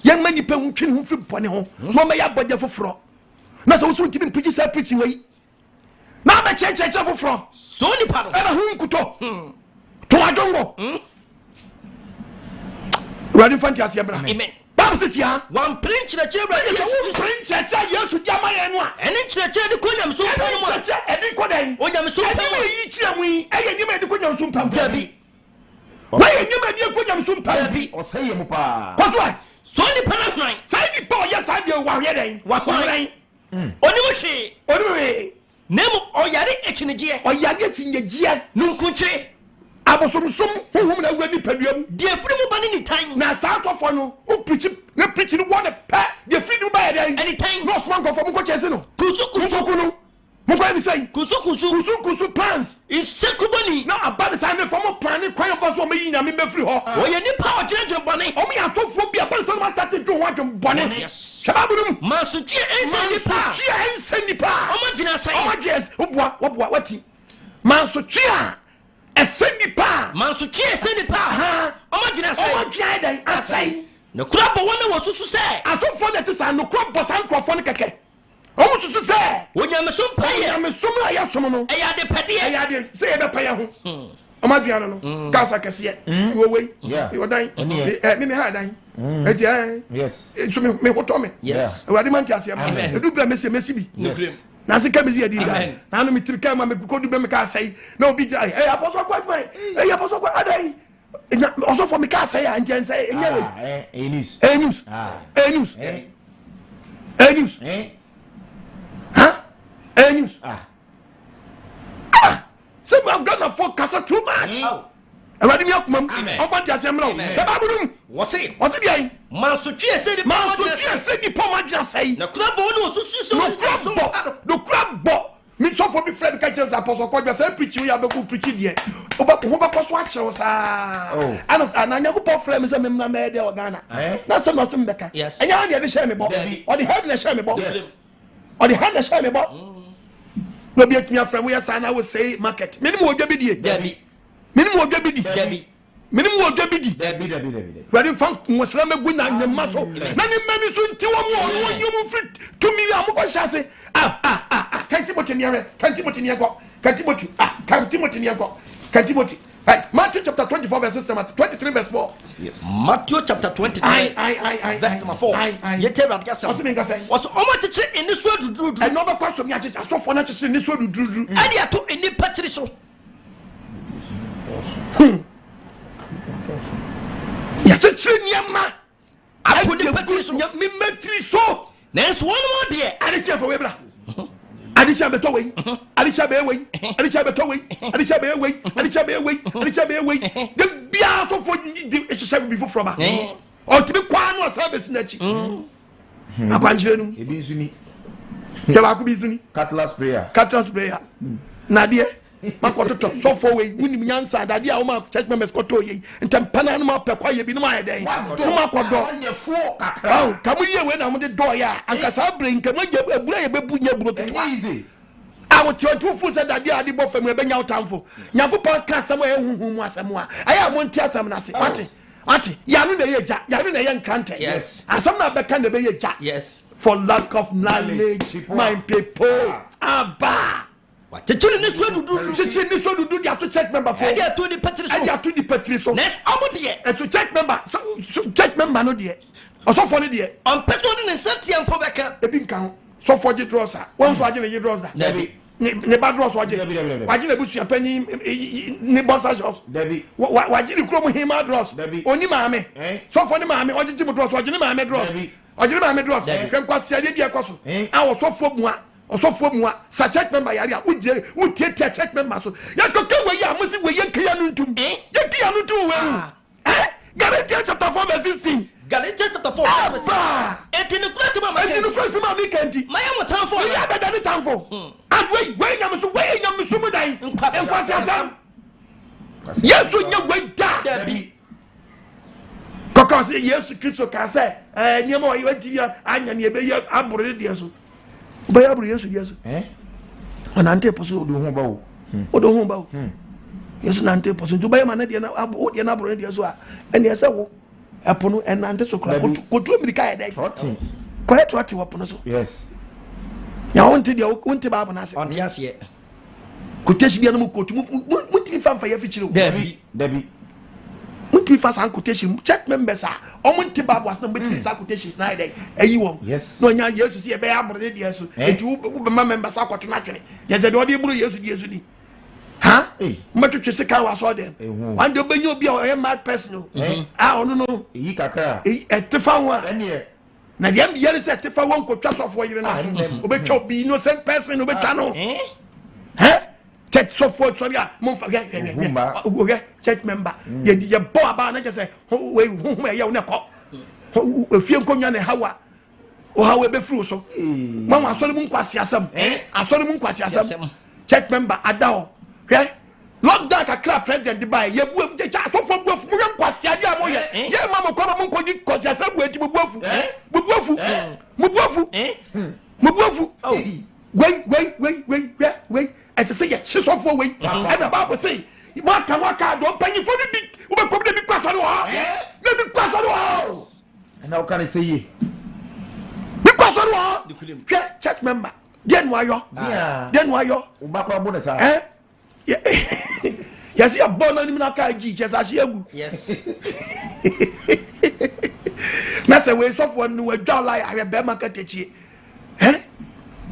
Young many people who flip pony home. No may have body for fraud. Na so so ntimi preach say preach we na ba cheche from so ni paro e ba hu nkuto to adongo ready Fantasia bra amen Bible say tia one preach na chebra yes preach yesu jama ye no a eni chire de konyam so pon mo e di kodan onyam so pon mo yi chire mu yi e ye nyima de konyam so pam dabi wa ye nyima de konyam so pam dabi o say ye mu pa so ni pana hwan sai ni po yes I dey wa hwe den wa hwan Oniwe Nemo oyare echinejie nunkunchire abosomsom honhom na wura ni paduam de afiri mu bani ni tan na saa sofo no o preach no one pa de afiri mu ba ya den any tan no small go for mu ko chese no kusu no mo kwa ni say kusu plans isekubani na abade sa ne for mo plan ni kwan ko so mo yi nyame be free ho oye ni pa ojeje boni o mi asofo bi abade sa ma start do ho adwon boni shababunum masuti ense nipa o ma gina sai o yes obua wati masuti a eseni pa masuti eseni pa o ma gina sai o gina den asai no kura bo wona wosusu sai asofo na ti sa no kura bo san krofo ne keke o mu susu sai onyamesum pa ye onyamesum ya som no e ya de pede e ya de say e be pa ye ho o ma duano no kasa kese wo we o dan me ha dan yes so me hoto me yes awade man ti asem e du bla mesi bi na se kam zi adi na no me trika ma me ko du be me ka sai na obi apostle kwa adan also for me ka sai an jen sai news news Some are gonna focus too much. Already, milk, mum. How about the assembly? The Babylon was it? Was it behind? Mansuchi said the Mansuchi said the Pomaja say. The crab no crab ball. Me so for me friend catches apostle kwa say preach we have go preach there. Oba so actually was and I go for friend say me na me dey Ghana. Na some no some beka. Yes. Enya na dey share me bo. Or the head na share me bo. Yes. Or the hand na share me bo. No be me friend we say na we say market. Minimum odwa bi die. Debi. Minimum odwa bi di. Debi. Minimum odwa bi di. Debi. Ready fan muslim gu na nyemato. Na ni mani so nti wo mo no nyum fit 2 million am ko shase. Can't Timothy near Right, Matthew chapter 24 verse 23 verse 4. Yes. Matthew chapter 23 verse number 4. Yete radga was almost teaching in this word do. And no question me teach so for na teach in this word do. Ade ato eni patri so. Ya teach niam ato ni patri so. Me metri so. Next one more there. Ade chef for we bra. Adicha beto we, Adicha be we, Adicha beto we, Adicha be we, Adicha be we, Adicha be we. The bia so for the shall be from her. Or to be quan was service nachi. Abanjenu, Ebi Zuni. Yabaku Bizuni, Cutlass prayer. Nadia, Makoto, so for we, winning Yansa, that dear Oma, check members Koto ye, and Tampanama Pekwa be no my day. Oh, come here when I'm the door, and Casabring, come on, you play a babuya easy. I would try to force that dear Adibo from Rebellion Town for Yakupa class somewhere who was somewhere. I am one tear some nasi. Auntie, Yaruna young country. Yes. And some other kind of be a jack. Yes. For lack of knowledge, my people. Abba. What the children is what to do. Teaching this one to do, you have to check member for. I get to the patri so. I get to the patri so. Next amount And to check member, so check member no dear. Or so funny dear. On person in Santi and Pobeka. A big count. So for the draws. Once watching a draws. Debbie. Ne bad draws watching. Watching a bush penny Nibosa shops. Debbie. Watching the chrome him draws. Debbie. Only mammy. So funny mammy, watching Jim draws, watching mammy draws. Or you mammy draws. Can cross the idea. I was so for one. Also for moi, sa check member area, would take check member. So, Yakoka, must we yank Yanuntum, Yankee Yanuntum. Galatians chapter 4, verse 16. Galatians chapter 4, verse 16. And in the question of my weekend, my own town for you have done it time for. And wait, I'm so way, I'm so dying. Yes, when you wait down, Debbie. Because yes, Christo can say, and you know, you went to your onion, you be your aboriginal. Bayabru yes anante poso do hon bawo do hon bawo yes nante poso to bayama na de na abo de na bro de so a ene ese wo epono enante so kra kotu amerika e dey correct what wo pono so yes ya wonte de wonte ba abo na se on tias ye koteshi bia no mu kotu wonte fa fa ya fichiro Debbie Munti fa san quotation check members are omunti babu as no betri sa quotations na dey ayi won yes no nya yesu se be abode de yesu etu members akwoto na twene ye ze de odi buru yesu ni ha mbatwetwe se kan wa so dem wan de obenye obi a mad person ono no yi kakra etefa wa na de am yere se etefa won kotwa sofo yire na so obetwa obi innocent person obetwa no check so for sorry mon forget check member ye bo aba na just say we hu ya una ko efie nkonya na hawa o hawa be fru so mama Asore Mu Nkwasiasem Asore Mu Nkwasiasem check member adao hwe lockdown kakra president buy ye buam je cha so for buafu mu Nkwasiade a mo ye mama ko ba mo nkodi Nkwasiasem bu eti buafu wait as I say ya chiso for way and the Bible say waka don't pay for the big we come the big question the big question and how can I say ye big question church member then why yo ubakwa bonus yes you born on him na ka ji just as you yes na say we so for no dwa lie are be market echi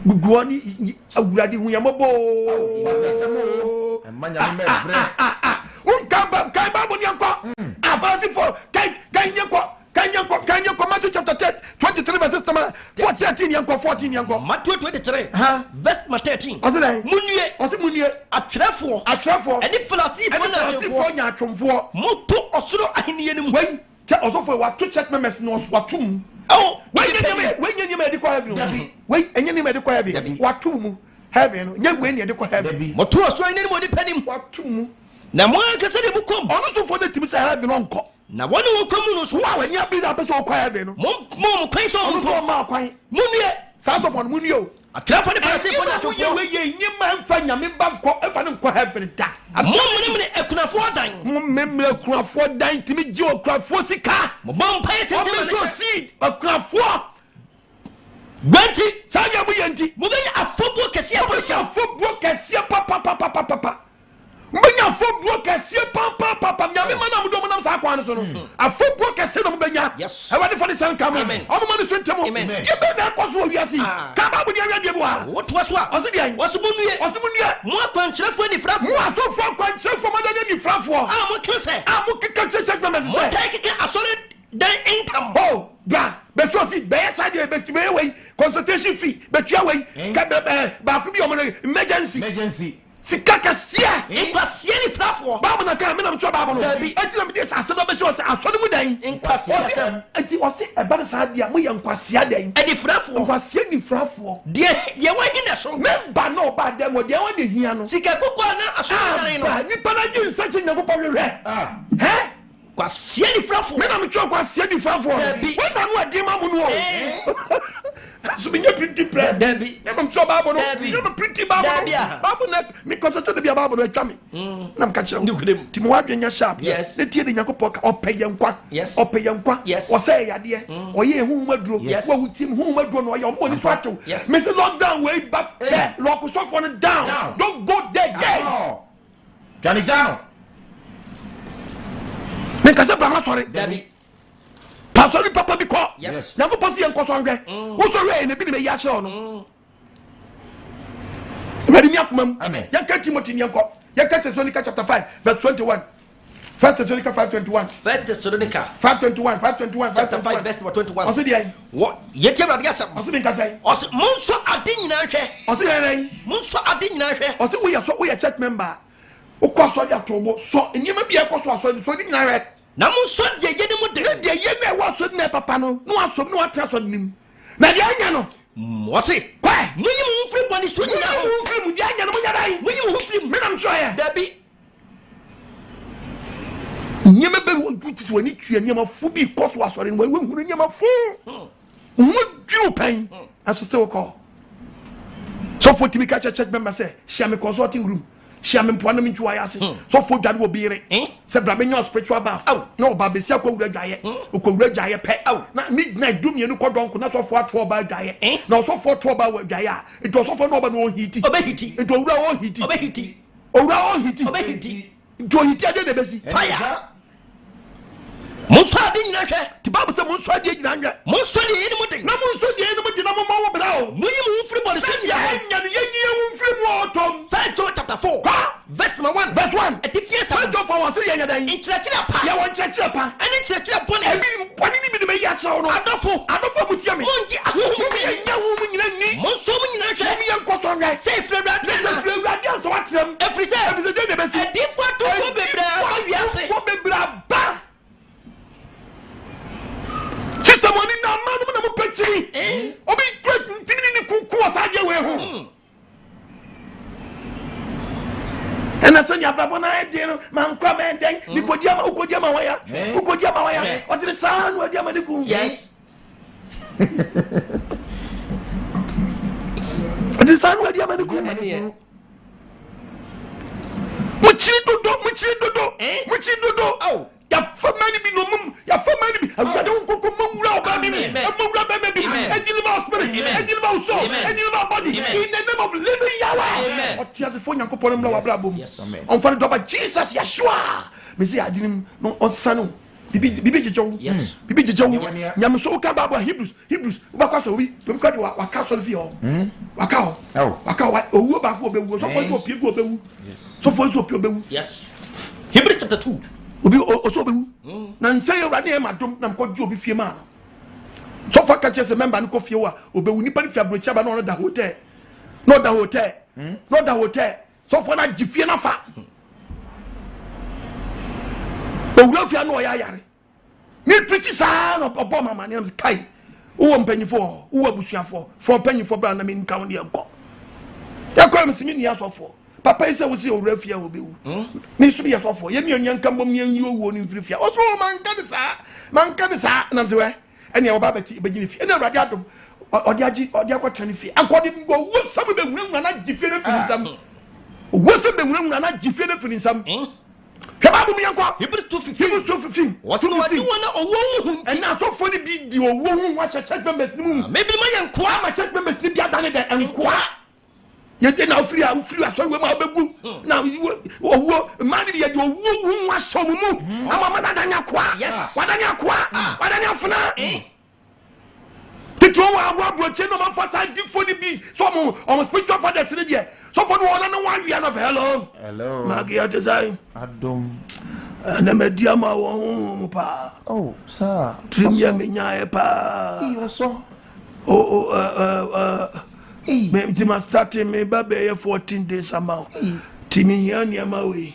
guguani awurade hunyambo emanya me bre kan ba boni anko avance for kan Matthew chapter 23 verse 40 13 yanko 14 yanko. Matthew 23 verse 13. Ose Munue atrefo eni Pharisee nya atwomfo moto osoro ahenie nim wei che osofo wa to check members no watum oh wei nya me edikwa heaven wei enye ni me edikwa heaven watum heaven nya wei ni edikwa heaven moto osoro ahenie nim onipanim watum na mo akase de mukom ono sofo de tim say heaven onko na woni wokom no so wa wani abisa person okwa heaven no mo kwan so onko ma kwan munue sa sofo munue o atrefo ne Pharisee fo na atwofo we ye nyima mfa nyame ba nko efa ne nko heaven da mo mene ekunafo dan mo memle ekunafo dan timi ji okunafo sika mo bom paye tete ma so seed ekunafo gwanti saga mu yenti mo be afobuo kese afobuo kese papa mbenya afobuo kese papa nyame mana mdo monam sa kwa no so no afobuo kese no mbenya e wade for the san kam o mo no so ntemo ye be na kwaso wiase ka ba bu dia wadie bo a wo to so a o se dia wo so munue mo akwankyerefo ni frafo mo asofo akwankyerefo madane ni frafo mo kese mo keka cheche na mese mo take Asore dan income oh bra be so si be side be we consultation fee be tua we ka ba ku bi o mo emergency sikaka sia Nkwasia ni frafo babu na ka me na mtwa babu no etina me dis asem be so se Asore mu dan Nkwasiasem enti o se e ba na sa dia mo ye nkwasia dan edi frafo nkwasia ni frafo de wani na so memba no ba dem o de wani hia no sika kokwa na Asore dan no ni pa na ji nsachi nyankopɔ hwehwɛ kwasia ni frafo me na mtwa kwasia ni frafo when na no adi ma mu no so me nya pretty press Debbie na mtwa babu no na pretty babu na me concentrate de bia babu no atwa me na mka kire ndukudem ti mo wadwe nya sharp ne tie de nyankopɔ ka opeye nkwa o say yade o ye hu maduro wa wutim hu maduro no o ye o mo ni so ato me say lockdown we ba lock so for down don't go there Jano me ka se bra ma sorry Debbie pastor papa bi ko yes nyankopɔ se enko so nhwe wo so hwe ne bi ne me ya kire no ready me akomam yanka Timothy nyanko yanka Thessalonica chapter 5 verse 21 1 Thessalonica 5:21 1 Thessalonica 5:21 chapter 5 verse 21 o se dia what yeti awrade asem o se nka sai o se monso ade nyina hwe o se ren monso ade nyina hwe o se we ya church member o kwa so dia tobo so enima bia kwa so di nyina hwe na monso de ye ne mu de ye na wa so ne papa no no aso no atra so nim na dia anya no o se kwa munyi mu free body so nyina ho free mu dia anya no nya dai munyi mu free me na mso ya Debbie nyema be wuti so ni tue nyema fu bi koso Asore no we hunu nyema fu mu dwuru pan aso se wo ko so for timi ka church member say share me consulting room share me mpoana me ntwa yase so for dwade wo biire se bra be nya spiritual bath na oba be sia kwa wura dwaye okowura dwaye pe na midnight dum ye no kodonko na so for ato oba dwaye na so for ato oba wa dwaye a it was so for no oba no hiti obehiti it owura o hiti obehiti to hiti ade de besi fire monso ade nyina hwe ti babu se monso ade nyina hwe monso de ye ne mu de na monso de ye ne mu de na mo ma wo bra o munyi mu free body so nyina ho nya no ye wo free mu otom 1 John chapter 4 verse 1 etifie sa John 4 was ye nya dan nkyerɛkyerɛ pa ya won kyerɛkyerɛ pa ane nkyerɛkyerɛ bɔne ebi bɔne ni bi de me ya kyerɛ no adofo mu tie me onji ahohom ye nya wo mu nyina ni monso mu nyina hwe me ye nkoso hwe say free brother na free brother anso watrem every say de besi edifo to ko bebre ba wiase ko bebre ba sister money na manu na mo pechiri obi great ntimi ni kunku asaje we ho ena senya babo na ede no man kwa men den ni ukodia ma waya o tiri san wa dia ma ni kun yes o tiri san wa dia ma ni kun muchiri dodo oh ya famani bi no mum ya famani bi awurade nkoko mawura oba bi mawura be bi ejili ma spirit ejili ma soul ejili ma body in the name of living Yahweh o tia se fo nyankopɔ no wa bra bom on fa do ba Jesus Yeshua me say adinim no on sanu bibi jejo yes bibi jejo nyam so ka ba Hebrews ba kwa so bi pem ka de wa ka so fi ho waka owu ba ko obewu so fo so pie fu obewu so fo so pie obewu yes Hebrews chapter 2 obi oso bewu na nse ye urade e madom na mko ju obi fie ma no so for catch a member and coffee wa obe uni pa fia brocha ba no da hotel no da hotel no da hotel so for na gifie na fa owura fia no ya yare ni preach sa no obo mama ne kai wo mpanyifo wo abusuafo for mpanyifo bra na me nka wo ne ekọ yakọ me simi ni asofo papa ise wo si owura fia wo bewu me so be asofo ye mi onyanka mbom ne yi owo ni mfirifia o so man kan sa na se we ene ya oba beti begini fi ene awrade adom odi akwatani fi ankodi mbo wo sam be nwura na gifie na finisam wo sam be nwura na gifie na finisam Hebabu mi yanko Hebrew 2:15 What's no wadi wana owo hu and na so funny bi di owo hu wa church members ni mu maybe ma yanko ama church members ni bi adane de enko ye de na ofiri aso we ma bebu na owo man bi ye de owo hu wa so mu ama ma na danya kwa wadanya afuna tito wa broche no man for side for the be so mo spiritual fathers ni there so for no one we are not hello magia design adom na media ma wo pa oh sir trimia menya e pa so me mtima start me ba be 14 days amount timi yan ya ma we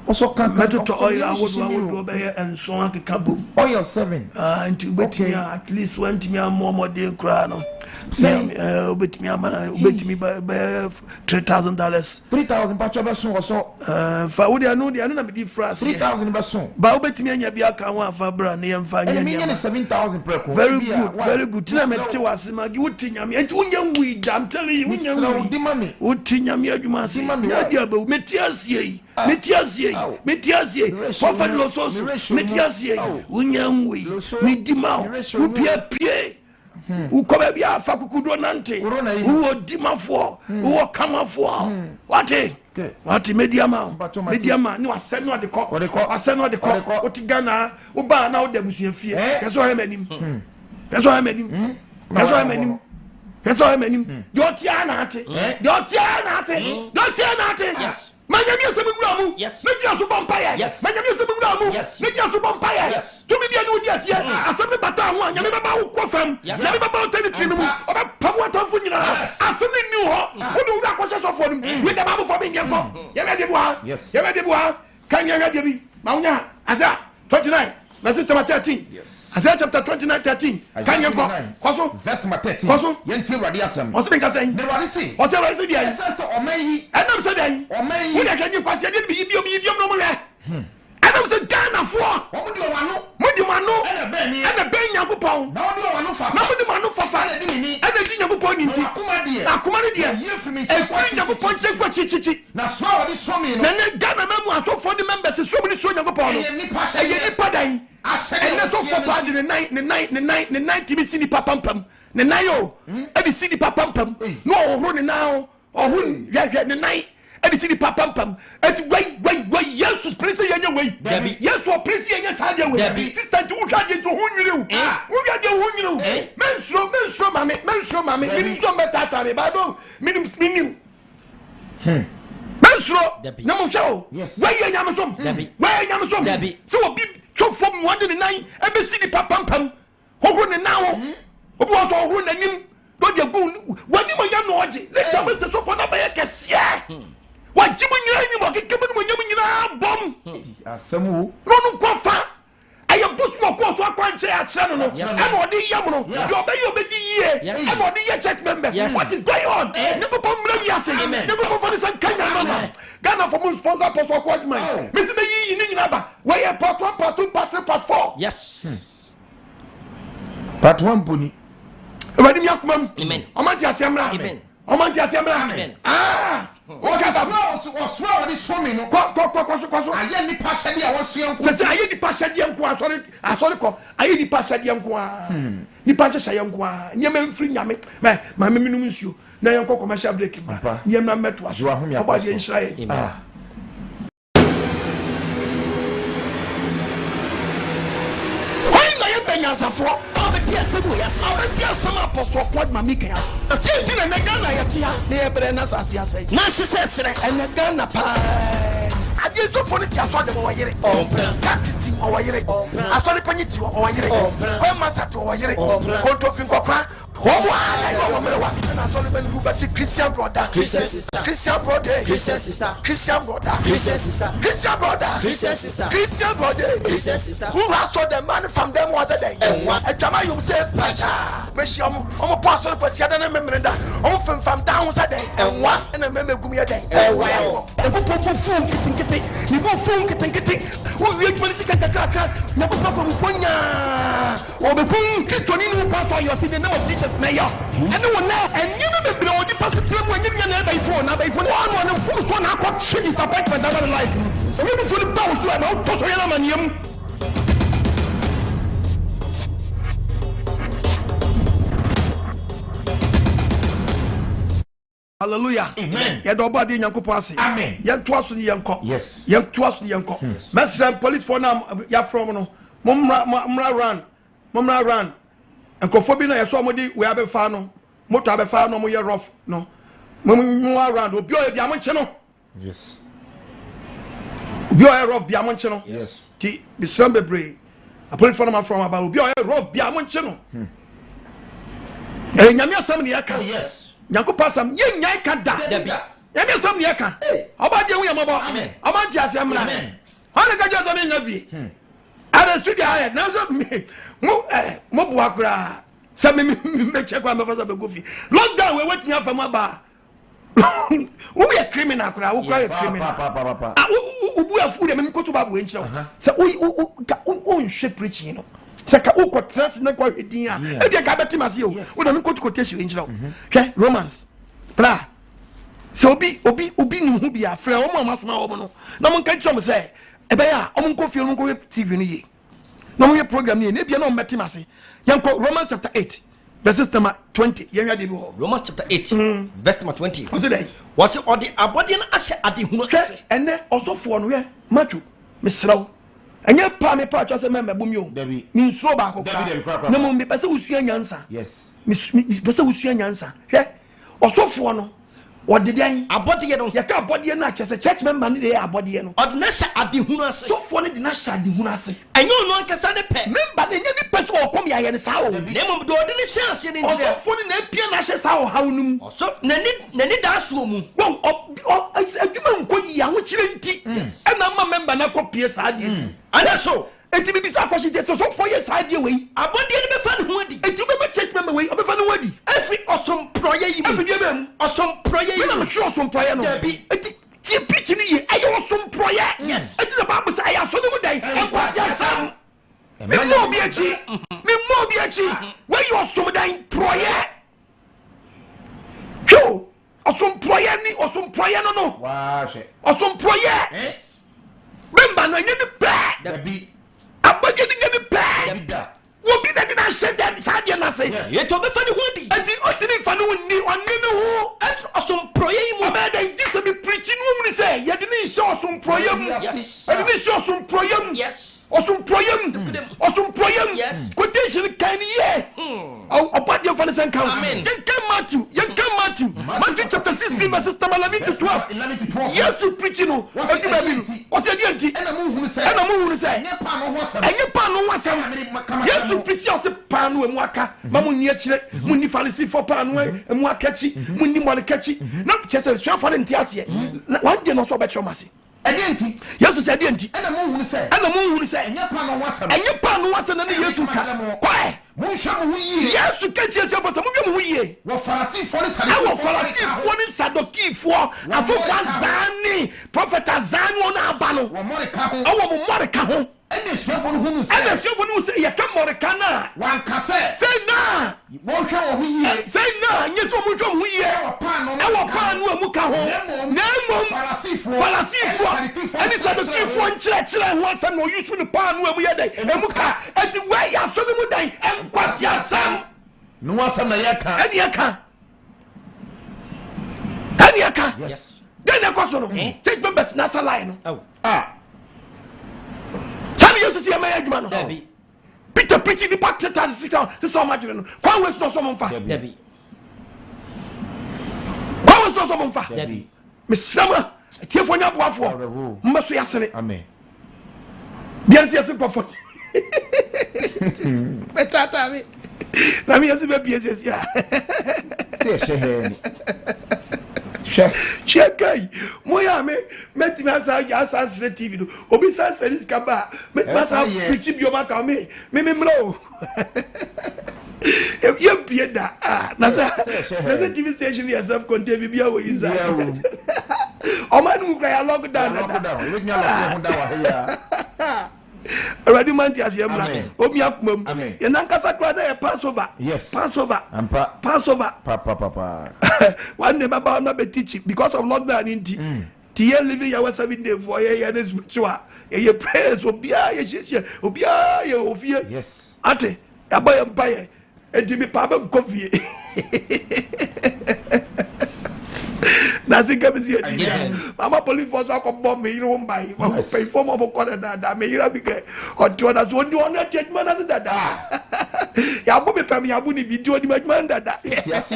also can to oil awodo be enso akeka bom oil 7 until betimi at least 20 me more den kra no betimi ama betimi ba $3,000 3,000 pacho be so so fa wo dia no na me di phrase 3,000 be so ba wo betimi anya bia ka ho afa bra na yem fa anya nya 7,000 preko very good tina me te wase ma gi wuti nyame enti wonya wi I'm telling you wonya wi wuti nyame adwuma ase na dia ba metiasie metiasie papa lo so metiasie wonya wi ni dimao wo pie ukoba bia afa kukudo nante wo dimafo wo kamafo wati media ma ni wasenu ade ko otigana wo ba na wo da busuafie yeso hemanim yeso hemanim dotia na ate yes manyami asebura mu meji aso bompaye manyami asebura mu meji aso bompaye to me dia no dia sia asebe bata ho anyame baba wo kofam nyame baba wo tani tinu mu oba pamu atamfo nyina asebe ni ho wo do wura kwose sofo nim we da babu fo me nyanko ye me de bua kan ye de bi ma wonya asa 29 na system 13 Isaiah chapter 29:13 kan ye ko kwaso verse 13 kwaso ye nti Awurade asem o se nka sen ne Awurade si o se Awurade si dia se omayi enam se dia omayi wo de kan ye kwase de bi idiom no mo re enam se Ghana fo mudi mano ena be Nyankopon na wodi wano fafa na mudi mano fafa na di ni ena di Nyankopon ni nti akoma de dia ye fimi e Nyankopon che kwa chichichi na so wodi so mi no na ne Ghana na mu asofo ni members so mu ni so Nyankopon no e ye nipa dan ene so for bad the night me sini papampam ne nayo e di sini papampam no ohro ne now ohun ya ne night e di sini papampam et wai Jesus please yenya wai Jesus please yenya sadia wai sister ju hwa de to hunwiriu hwa de hunwiriu menstro mame minim so betata me bado minim menstro na mo chao wai yenya mesom so obi so from 109 ebe si di papampam hohro ne nawo obi was hohro nanim do de go wani mo ya no oje le ta me so for na ba ye kese wa jimu nyina ni mo kekebe ni mo nyam nyina bom asemu no no kwafa aye boss mo ko so akwanche a kire no e mo de yam no yo be di yie e mo de ye church members what is going on ne ko pom mra wiase ne ko pom san kanya mama Ghana for mun sponsor poso AGYEMANG me se be yi ni nyina ba we ye part 1 part 2 part 3 part 4 yes part 1 boni Awurade mi akomam amen omanti asiamra amen omanti asiamra amen oswa wodi so mi no kwaso aye ni pasade a wosua nko se aye ni pasade nko asori ko aye ni pasade nko ni pasade nko nyema mfiri nyame ma minum nsuo na yenko commercial break ba nyema meto aso obade Israel Asafo obetia sebu ya obetia sama apostle AGYEMANG mi kan ase afi di na Ghana yetia na ye bre na sase ase na sesere ene Ghana pa ade so fo ne ti aso de wo yire ompra practice team o yire aso ne panyi ti o yire we master to wayere konto fin kokra homo ala go mewa na so le go bati Christian brother Christian sister Christian brother Christian sister Christian brother Christian sister Christian brother Christian sister Christian brother Christian sister who has saw the man from them was a day e jama you say pacha be shi omo pastor kwasi ada na memrenda omo fam down was a day enwa na meme gumi a day enwa e go popo fun kitikiti ni bo fun kitikiti wo wi polisi kakaka na bo popo funya o be kun kitoni ni pastor you see the name of Jesus mayor and one now and you know the blood the pastor when you na by phone one full so na kwa change disappointment that life you be full bounce so na to so yana maniam. Hallelujah. Amen. Ya do body nyankopon ase. Amen. Ya to aso ni yenko. Yes. Ya to aso ni yenko. Mesra police for na ya from no. Momra run. Enkofo bi na yeso amodi we abefa no. Moto abefa no mo ye rough no. Mo around obi o bia mo nche no. Yes. Obi o rough bia mo nche no. Yes. Ti the same bebre. A police for na from about obi o rough bia mo nche no. Nyame asam ne yaka. Yes. Nyankopon asam ye nyai ka da. Nyame asam ne yaka. Oba de wu ye mabo. Amen. Oba nti asem na. Amen. Hana ka jasa me nyavi. Ada studio aye na so mo bu akura. Sa me check kwa me fasa be go fi. Lockdown we wetin afam aba. Who ye criminal akura, who cry criminal. Who afu de me ko to babu enchi. Sa o nhwe preaching no. Sa ka o ko trans na kwa hedin a. E de ka beti mase o. O de me ko to quotation enchi. Hwe Romans. Bra. So obi ni hu bia frɛ o mo amasoma wo no. Na mo nka kyom sɛ ebe ya o mo nko fie no nko TV no ye. Na mo ye program ni e bia na o meti mase. Yanko Romans chapter 8 verses number 20. Yenya de bi ho. Romans chapter 8 verse number 20. What's it? Was it odi abode na ase adehunu ase. Ene osofo no ye Matthew mesraw. Enye pa me pa twase me mabumi o. Mi nsuo ba akokra. Na mo me pese usua nyansa. Yes. Mi pese usua nyansa. Hwe osofo no odeden abode no ye ka abode na kyese church member ne de abode no. Odi na sha adehunu ase. Sofo ne de na sha adehunu ase. Enye ono ankasa ne pe. Member ne nye ni pese o kom ya ye ne sa o. Na mo do odi ne sha ase ne ndire. Osofo ne na pia na hye sa o hawnum. So nani da so mu. Won adwuma nko yi a ho kire nti. E na ma member na kopie sa ade. Ana so eti bibi sa kwashi je so for ye sa ade we. abode ne be fa ne ho adi. Eti be church member we obefa ne ho adi. Every awesome proye yi Every day bem. awesome proye yi. We na sure awesome prayer no. Debi. Eti ti preach ni ye ayo awesome prayer. Yes. Eti the Bible say ayo so ne mu dai. Nkwasiasem. Me mo bi achi. Where you awesome dai prayer. Yo. Awesome prayer no. Wow, she. Awesome prayer. Yes. Member no nye ni bad. Debi. Abage ni nye ni bad. Debida. Wo bi na na share that side na say. Ye to be fa ne ho adi. Ati otini fa no ni oni ne ho. Every awesome proye yi mu. Oba dan Jesus me preaching wo ni say ye de ni show awesome proyam. Yes. Ye de ni show awesome proyam. Yes. Awesome proyam. Yes. Quotation kan ye. Obade fa ne san kan. Amen. Ye kan Matthew. Matthew chapter 16 verses 11 to 12. Yes, you preaching no. What's the anti? And a move say. Enye pa no ho asem. Yes, you preach us panu emu aka. Mamu ni akire, mu ni Pharisee for panu emu akachi, mu ni mo akachi. Na chese so afa nti ase. One day no so be chomase. Enti. Yes, say enti. And a move say. Enye pa no ho asem na Yesu ka. Why? Munhwa mo yie. Yesu ka chese for some mo yie. Wo Pharisee for this Sadoki for asofa zani, prophet Azani ona aba no. Wo Morika ho. Awo Morika ho. Ene suafo no hunu se. Ene suafo no se ye ka Morika na. Wan kase. Say na. Wo hwa wo ho yie. Say na, nyeso mo hwa mo yie. Ewo pa no amu ka ho. Na mo Pharisee for. Ani Sadoki for nchire ho asem no yusu no pa no amu ye dai. Emu ka. Ati we ya so mu dan. Nkwasiasem. No asem na ye ka. Ani aka. Yes. Then I go so no. Take members na salai no. Oh. Tell you to see a man no. Debi. Peter preaching the back 36 to so much no. Kwa we so mo fa. Debi. Kwa we so mo fa. Debi. Me sama tiefo nya boafo. Mmaso yasene. Amen. Bien si yasene prophet. Betata me. Na me yesi be PSS ya. Say shehe. Chekai. Moya me meti me asa TV do. Obi sa service kaba. Me masa preach bi o maka me mro. You be that na say TV station yourself contain bi awo inside. O man mu cry lockdown. We nya lockdown da wa here. Already man tias yam la. Omi akumam. Ye nankasa kra na Passover. Yes. Passover. Ampa. Passover. Papa. One name about not be teaching because of lockdown in tea. Tia living your 7 days for ye and spiritual. Ye prayers obia ye obia ye ofie. Yes. Ate, aboy empire. And to be papa coffee. Nothing comes here. Mama police force are bomb me, you won't buy. Pay for more corner that may you be or to others. One you want to take man as that. Yabu me pay Yabuni video the man that. Yes,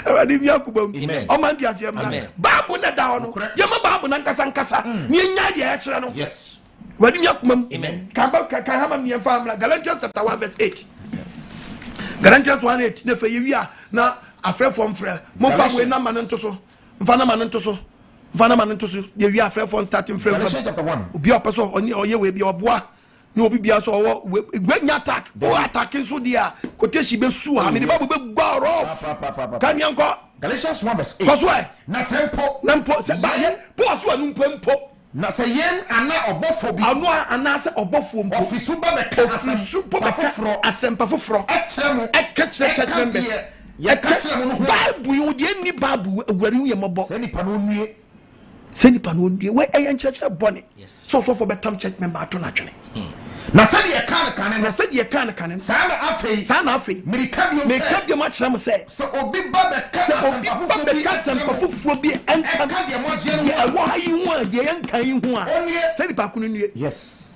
Already Yakubo. Oman Yam. Babu na down. Yama Babu Nankasankasa. Nya the actual. Yes. Ready Yakumam. Amen. Kahama near family. Galatians chapter 1 verse 8. Galatians 1:8. Never you are now a friend from Fred. Mofa we na manantoso. Mfana manantoso. Mfana manantoso. You are friend from starting friend. Galatians chapter 1. Be a person on your way be oboa. No be so when attack. Oh attacking so dia. Kote she be su. I mean the Bible be bar off. Can you go? Galatians 1 verse 8. Cause why? Na sempo. Nampo se ba ye. Poso anumpo. Na se yen ana obofo bi ano ana se obofo mpo ofisu ba be ka ofisu po be foforo asempa foforo ekrem church members ye ka kire mo no Bible you dey ni Bible awari ye mobo se nipa no nue we ayen church bonne so for betam church member ato na twene na se de ye kan na se de ye kan sa na afei mirika bi ma kire mo se obi ba be ka asempa foforo bi enka de mo je no ye wo hayi hu a ye enka yi hu a se nipa kunu nue yes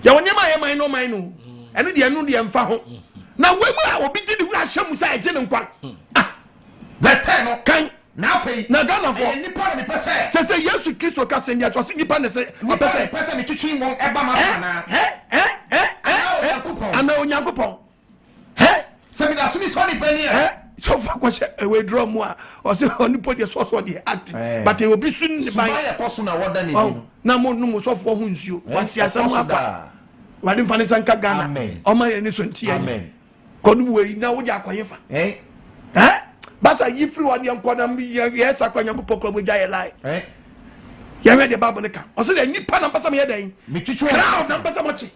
ya wonyema ye man no ene de no de mfa ho na we mu a obi di de wura hyam sa eje ne nkwa verse 10 no kan na afei na Ghana for nipa na me pese se Yesu Kristo ka se ndia to se nipa ne se pese me twitwi won eba ma sana ana onyankopon se me da so mi so ni pani so fa ko se we draw mu a o se onipo de so de act but e obi sun ni ban ya koso na woda ni na mo no so fo hu nsuo Nkwasiasem aba wadi mfane sanka Ghana o ma ye ni so ntia amen kodu we na wo ja kwayefa basa yi free one yan kwana yes akwanya ko pokro bo jaye lai ya me de Bible ne ka o se de nipa na basa me den me twitwi crowd na basa mo chi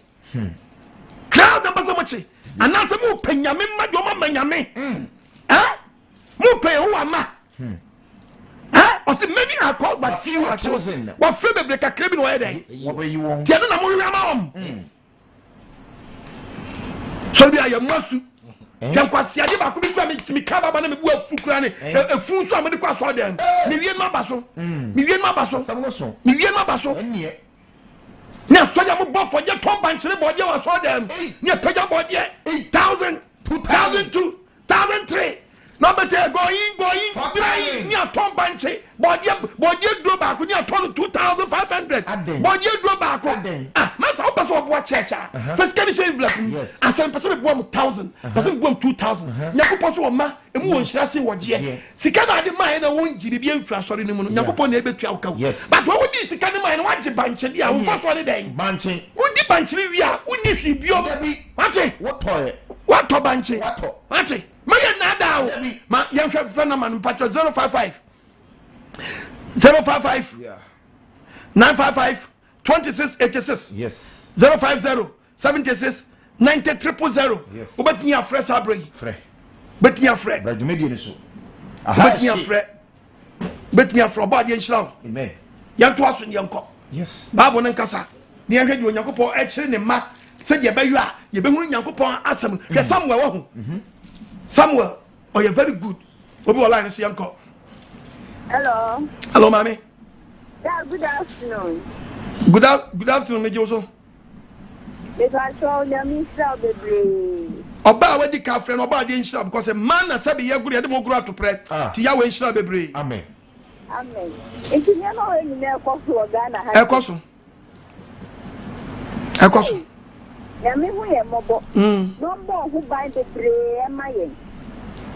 crowd na basa mo chi anase mo panyame ma do ma manyame mo pay who ama o se many are called but few are chosen what free be break akrebi no den what be you won tie no na mo wi ama so bi ayamasu Nkwasiade ba ko bi gba me ka baba na me bu afukura ne efun so amede kwa so dem me wie no abaso me wie no abaso me wie no abaso enie na so dem bo fo je ton banchire bo je wa so dem ne peja bo je 1000 2002 1003 no better going try ni ton banchi bo je do ba ko ni ton 2500 bo je do ba ko masa o person bo church physically shame black asan person bo 1000 person bo 2000 yakopon so ma emu won hirase wo je sika na ade man na won jiri bi enfra sori ne mu no yakopon na ebetua wo ka but wo di sika ne man na waje banchi dia wo fa so ne den banchi wo di banchi wi a wo ni hwi bio wate what to banchi wate Maya nada ma yanhwe phenomenon patcho 055 955 2686 yes 050 76 90 yes obetni afre sabrey frɛ betni afre brajumedi ni so betni afre ba de nhyira amen yanto aso ne yanko yes babo ne nkasa ne yanhwe de onyankopɔ akire ne ma se de bayu a ye behunu nyankopɔn asem hwɛ Samuel wa hu Samuel, oh, you're very good. Obi online is yanko. Hello, mommy. Yeah, good afternoon. Good afternoon, Meji also. If I saw the Mr. Baby. Oba we di ka friend oba di nshira because a man na sabi ye good e dem ogura to pray. Ti ya we nshira bebre. Amen. Amen. Enti me no we ni na ekoso Ghana ha. Ekoso. Ekoso. Nyame hu ye mobo. No mo hu by the brave maye.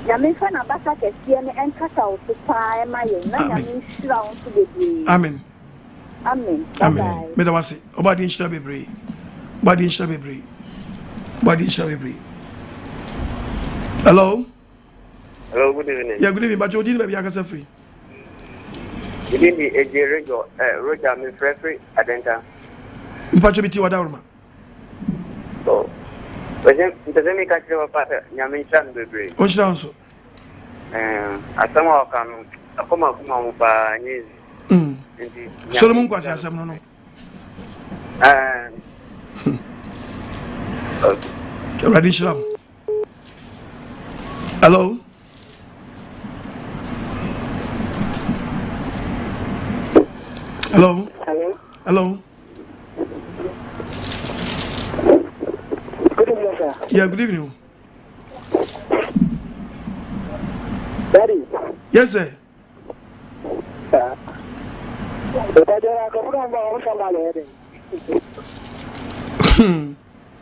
Nyame fa na basa kese ne enkata o pa maye. Na nyame shira on to bebre. Amen. Amen. Amen. Me da wase. Obadi nshira bebre. Obadi nshira bebre. Obadi nshira bebre. Hello. Hello, good evening. Yeah, good evening. But you didn't be akasa free. Good evening, Roger, my free Adenta. Mpacho biti wadaurma. So, but then me catch your partner, Yamin Bebre. On shira onso. As somehow come up by Asore Mu Nkwasiasem no. Ready shira. Hello. Hello. Hello. Hello. Good evening, sir. Yeah, good evening. Daddy. Yes, sir.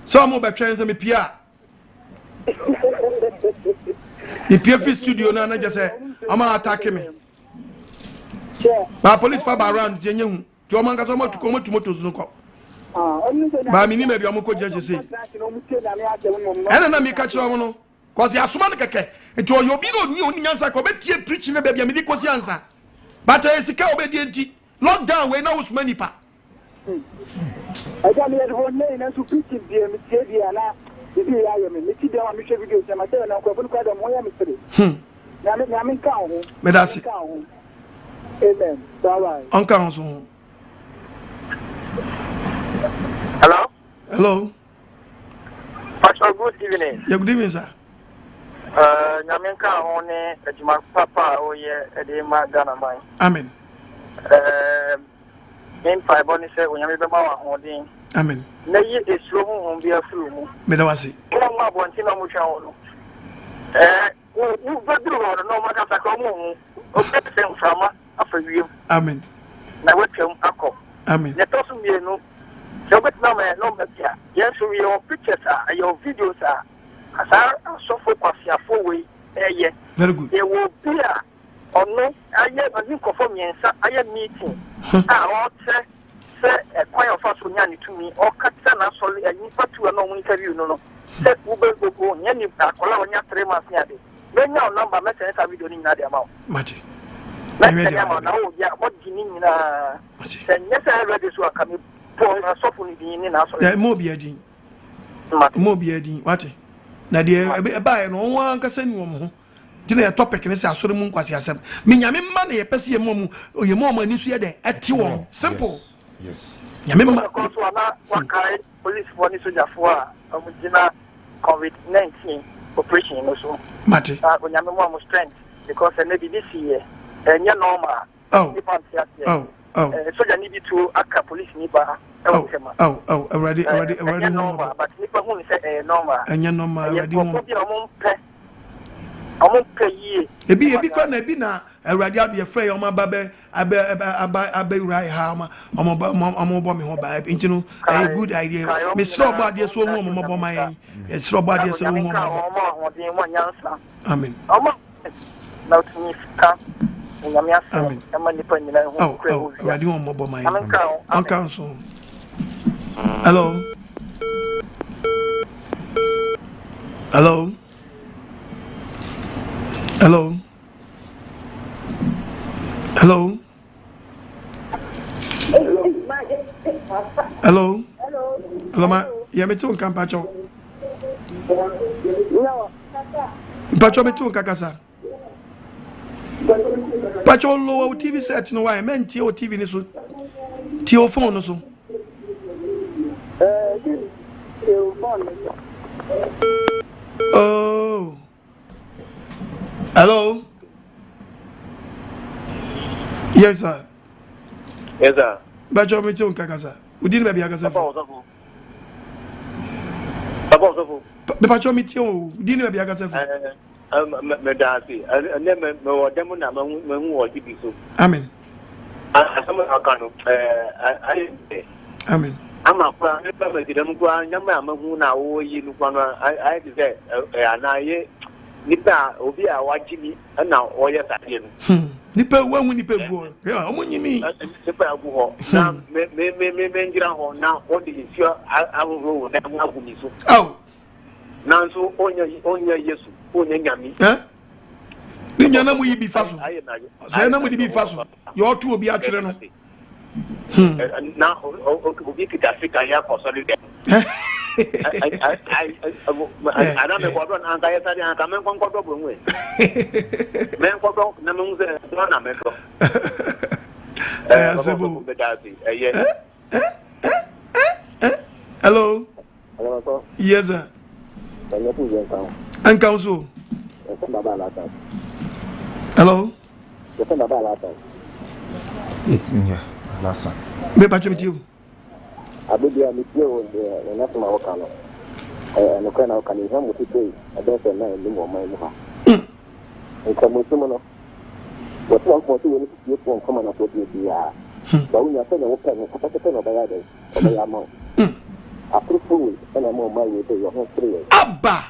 So I'm over trying to me Pia. The PF studio now, I just say, I'm attacking me. My police far around Jenny. To among someone to come to motos no cop. But I mean, maybe I'm going to just say. And then I make catch on. Because you are so many cake. And to your below new answer, commit preaching a baby, I mean, was answer. But I see obedient. Lockdown when I was many pa. I got me at one name and to preach it, dear Mr. Diana. If you are a Mr. Diana, Mr. Videos, and I tell you, I'm going to go to my mystery. Yamin Cow. Medasi. Amen. Bye. Uncle. Hello? Hello. Pastor, good evening. Yeah, good evening, sir. Yaminka one Ejima Papa, oh yeah, Edema Ghana mine. Amen. In five bonus, when you remember holding. Amen. Nay, it's slow on be a flu. Medawasi. Come up one thing on which I know. You got to no matter the common. Okay, from after you. Amen. Now, what you uncle. Amen. Let us be no. So, but no man, no matter. Yes, your pictures are, your videos are. As I so focus your 4-way, very good. There will be a or no, I am conform answer. I am meeting. I want say a quite of us when you to me or cut an solely and you put to a normal interview. No, set Uber go, Yanni, Bacola, when you 3 months near it. Then now number messages are we doing that amount. Mati. Now, yeah, what you mean? And yes, I read this work coming for a software in us. There more be a ding. More be a ding. What? Na de buy no one ka send wo dina topic ne say Asore Mu Nkwasiasem me nyame ma na ye pese ye mom oye mom ani so ye de ati won simple yes nyame ma ko so na wakai police for ni soja for amujina COVID-19 operation no so mate nyame mo strength because na bi this year enya normal oh soja ni bi to aka police ni ba already normal but nipa hu ni say normal enya normal already amon pay ebi kwa na ebi na already adu ye frey o ma ba be abe right ha omo bo me ho ba nti no a good idea me sure ba de so hu omo bo ma yen e sure ba de so hu omo amen na tuni ka nyame asa amen ama nipa nyina hu oh already omo bo ma yen on council. Hello. Hello. Hello. Hello. Hello. Hello, ma. Yeah, me too on Campacho. No. Pacho me too on Kakasa. Pacho low TV set no why men TO TV ni so. TO phone no so. Oh. Hello. Yes, sir. Yes, sir. Bajo me too Kakasa. We didn't maybe Kakasa. Be Bajo me too. Didn't maybe Kakasa. Me dasi. Ne me wo demo na me hu wo TV so. Amen. Asama akano. Amen. ama kwa nepa magidam kwa nyama amahu na wo yi nu kwa no I say anaye nipa obi a wagimi na oye sade no nipa wahu nipa go ya omunyimi nipa agu ho na me ngira ho na odi isio ahoro na mu agu ni so aw na so onya Yesu onya nyami ni nyana mu yi bi faso sai na mu di bi faso yo to obi atwere no na obi kita Africa ya kosori dem I don't know what I'm going to come and go to Brunway. Men go na munze na metro. Hello. Hello. Yes sir. And council. Hello. It's in here. Last one. Me patch with you. Abudia mitio na nasema wakano no kana wakani hamu titoi adose na ndimo mai muha nkamutumo no watu wangu tu wani kuyo kama na so dia ba unya sana wopa no kapata no bayade obayama aprofu na mo mai yeto yo ho free abba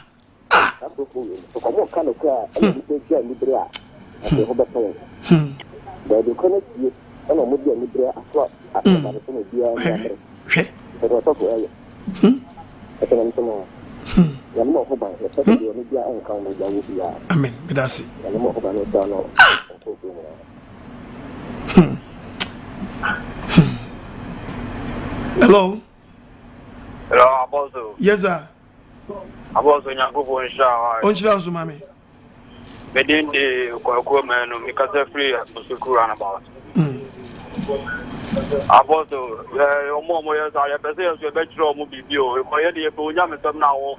aprofu so como kana kwa ni tia libra ate ho ba pen da do kana ti ana mo dia libra aswa aswa na so dia na pero to ayo ete na mtomo ya mo ho ba ya te dio ni dia an kan mo jawu bia amen medasi ya mo ho ba no ta no hello Abozo. yes sir Abozo nyakubo nsha. Onchira so mami Medinde kwa menu mikase free musukuru anabawa. Abozo omo ya sa ya pese ya so be tro omo bibio ko ye de be onya mesem na wo.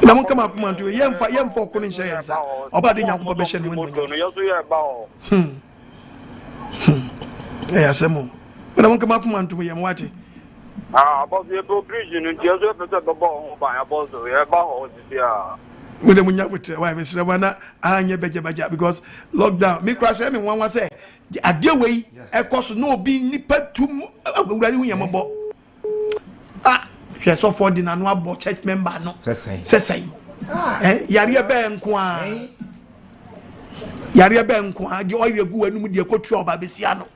na mo kama kuma nto yemfa ko ni hye yensa oba de nyankopɔ be hye no no yeso ye ba o. Asemo na mo kama kuma nto yem wate Abozo ye bo bridge no yeso pese be ba ho ba abozo ye ba ho dia. Mune munya butre why me sire wana anye beje because lockdown me crash me wan say ade wei ekoso no obi nipa tum awurade hu yambo hwe so for di na no abo church member no sesai yare be nko a di oye gu anum di ekotu oba besia no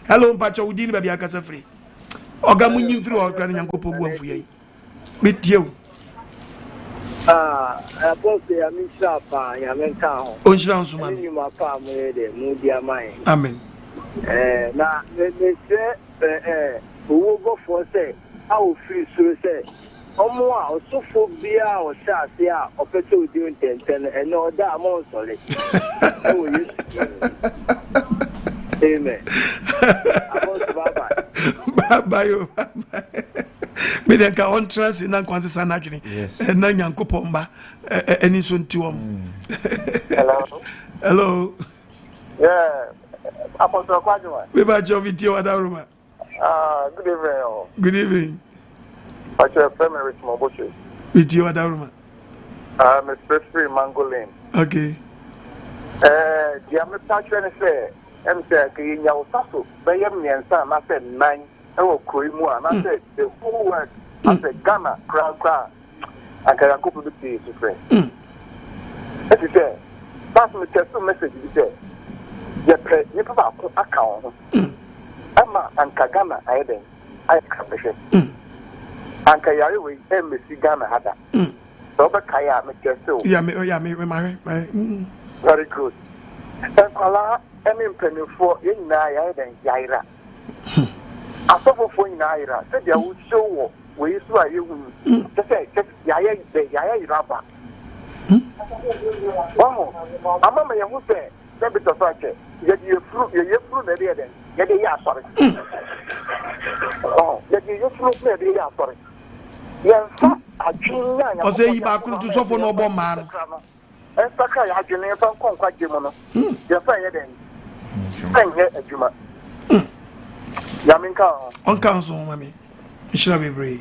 hello mpacho udi ni ba bia kasa free oga munyi free o kra nyankopo bu afu yei metie Apostle ya misha pa ya menka ho. Onjira nso mami. Ni ma pa mo de mu dia mai. Amen. Na me se owo go for say a o free so say omo a osofo bia o se ase a opete odi ntenten e no da amon sole. O yes. Amen. Bye. Me den ka on trust na kwanse sana adwene na nyankopɔ mba eni so ntiwom. Hello. Yeah. Apostle Kwajuma. We ba jo video wadaruma. Good evening. Good evening. Actually, family rich Moboche. Video wadaruma. Mr. Free Mangolin. Okay. The American say say ke nya usaso be yem nyensa na say 9 ewo kroimu a na say the full word as a Ghana kra akara ko put it to friend it say pass me test message bi say ye pre ni papa ko aka ho ama anka Ghana ayeden ay ka peshe anka yare we emesi Ghana hada so be kaya me test o me very good Kala emi mpenifo yina ya den yaira asofofo yina yaira se dia wo show wo yisu a yehu se yaya iraba ama me yehu se se bi to so ache ye fru na de den ye de ya sori ye fru na de ya sori ye fa ajinna ya o se yi ba kru tu sofo no obo ma no Saka ya adwene fa nkwa gye no ya fa ye den anye adwuma ya minka on council mami ishira bebre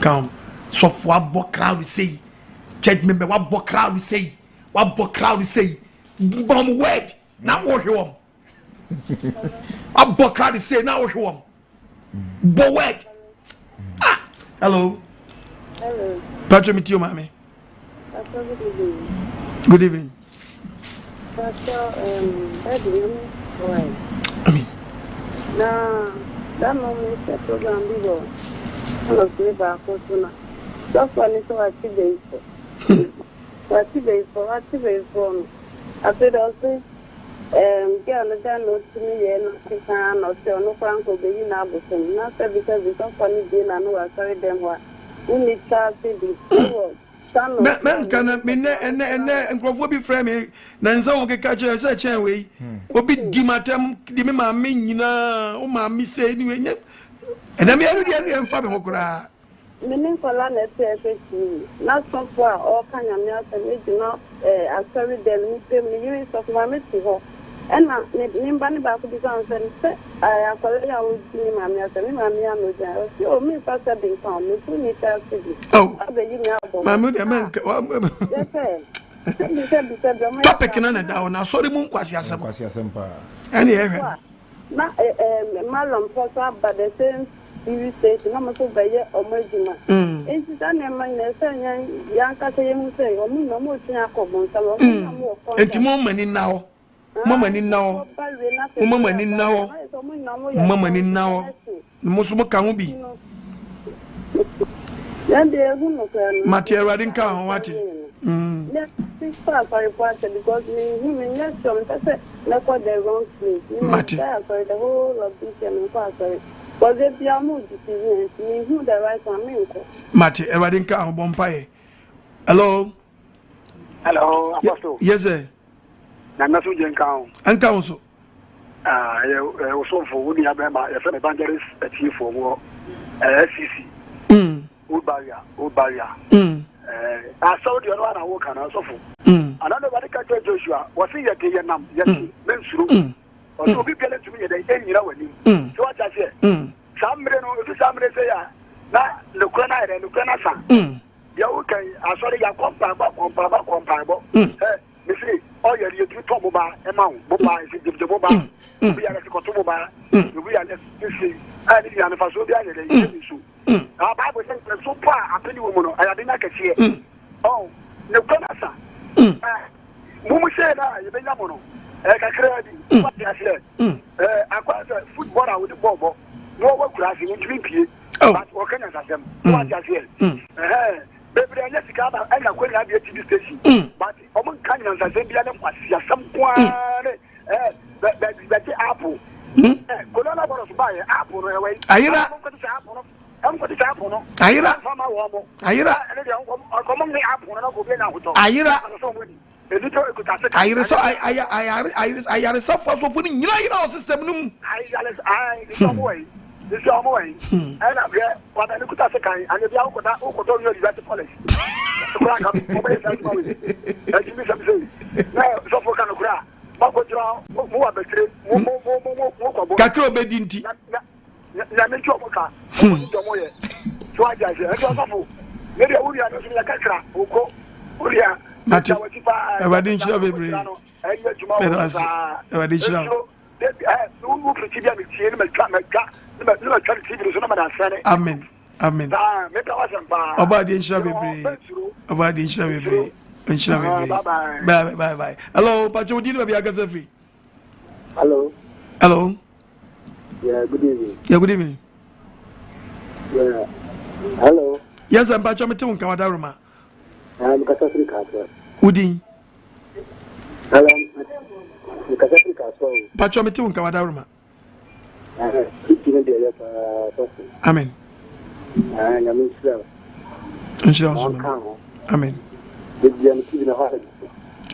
come so for abo crowd say church member wa bo crowd say bomb word na wo hwe Abokadi say now we home. Bowed. Ah. Hello. Hello. Patrick, meet you, mommy. Good evening. Good evening. Now, that moment, the program we go. I was never a that's why it's so active. Active for. I said also, get a download to me and not say no Franco be in Abuson. Not because it's not funny, then I know I carry them what. We need to Men can mean and Crawford frame Nanzo okay catch a search away. Will be Dimatem, Dimma Mina, oh, mammy say anyway. And I'm here and Fabio. Meaning for land not so far, all kind of meals and regional, I carry them, millions of my missile. And now, Nimbani back to the answer, I have already seen my meals and my meals. Oh, me, Pastor being found, me, who need to see. Oh, my mother, topic in another down. Asore Mu Nkwasiasem. And here, Malum Posa, but the same. You say, "I'm so bad or Majima." It's done a minor young Cassian say, or no more Tiaco, and to moment in now. Moment in now. Moment in now. Moment in now. Musuma can be. Then they are who Matia Radinka, what? Yes, because him in next term, that's it. That's what they're wrong to. Matia, the whole of this and but if you are moved decisions, who the right one, Mati, Eradinka, Bompaye. Hello. Hello, Apostle. Yes, sir. I'm not so young. And council. I was so for Woody Abema, a friend evangelist at Chief for war, SCC. Old barrier. I saw the other one I walk on also for. Another body catch Joshua was in your Kayanam, yes, men through. Or so people to me, they say, you know, when you. So what I say, somebody say, now, the Ukraine and Ukraine son. You can, I saw you comparable. You see, all your two Tomoba, amount, Boba, is the Boba, we are a Cotoba, we are see, I did an Fasobia, our Bible says, so far, a penny woman, I did not see. Oh, no, Canasa. Mumu said, you been Yamono. What I said, I got a footballer with the ball. No work crashing in Twimpy, but what can I say? What I said, baby, I just got a queen at the TV station, but among canyons, I said, some quantity, that's apple. Colonna was by apple away. I'm going to apple. Ayra, come the apple, and I'll go Ayra. I suffer for putting you know system. Some way. This is your way. And I'm here, but I look at the kind, and if you are not over your university college. Now, so for can cry. Bako draw, more betray, more Kakro Bedinti. Yamachoka. So I just said, maybe I would have a Kakra, Oko, Uria. Mati, Evadin Shabby, Evadin Shabby. Amen. Amen. Obadin Shabby, Bye. Hello, Pacho, did you be a free? Hello. Hello. Yeah, good evening. Yeah, good evening. Yeah. Hello. Yes, I'm Pacho Metum Kawadaruma. I'm Africa. Udin. Hello. Africa. Pacho Metum Kawadaruma. Amen. Amen.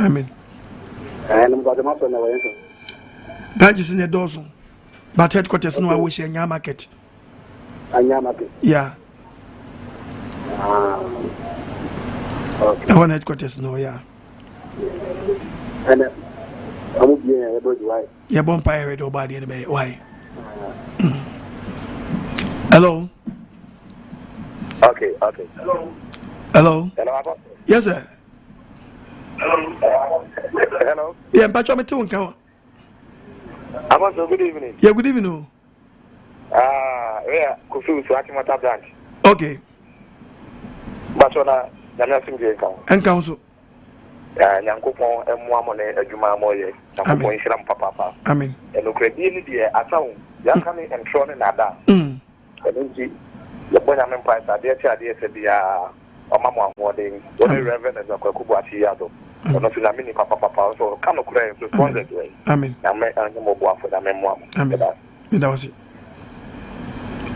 Amen. Branches in the dozen, but headquarters no I wish in your market. Yeah. I want headquarters no, yeah. And I would be able to why. You're born pirate or body anyway. Why? Hello. Okay. Hello. Yes, sir. Hello. Yeah, but you're me too. Amaso, good evening. Yeah, good evening. Yeah, Kufu to Akimata branch. Okay. Bachona, Nanasim Jeka. And council. Yankopon, and Mwamone, a Juma Moye, Yankopon Shram Papa. Amen. And the credit, a sound, Yankani and Tron and Ada. And then the Bonham Empire, dear said the Mama Warding, only Reverend as a Kubuatiado. Not to mini Papa, so come to cry to respond way. Amen. I met a more for the memoir. Amen. That was it.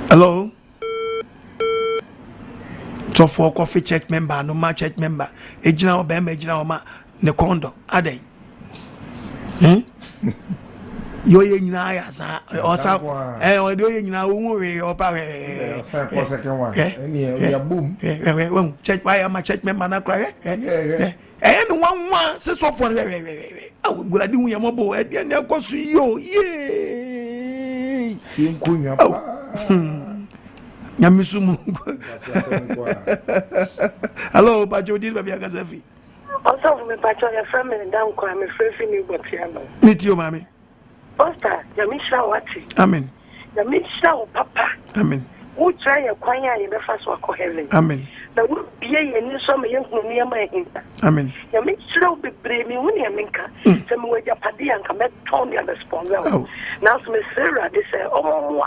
Hello? So for coffee church member, no ma church member, Ejina Obama, Ejina Oma, Nekondo, Ade. Yo ye na ya sa o sa o do ye na wo we o pa we second one any boom church why am church member na cry no one se so for we gura di hu ye mobo e de na kosu yo ye nkunya nyamisumu hello bajo di ba bia gazafi also me bajo ya family down kwa me frefi ni botiano nitio mami Pastor, Yamisha Wati. Amen. Yamisha Papa. Amen. Who try a choir in the first walk of heaven. Amen. The would be a new summer young near my hinter. Amen. Yamisha be brave me when Yaminka. Some way your paddy and come back Tony and the sponsor. Now, Miss Sarah, they say, oh,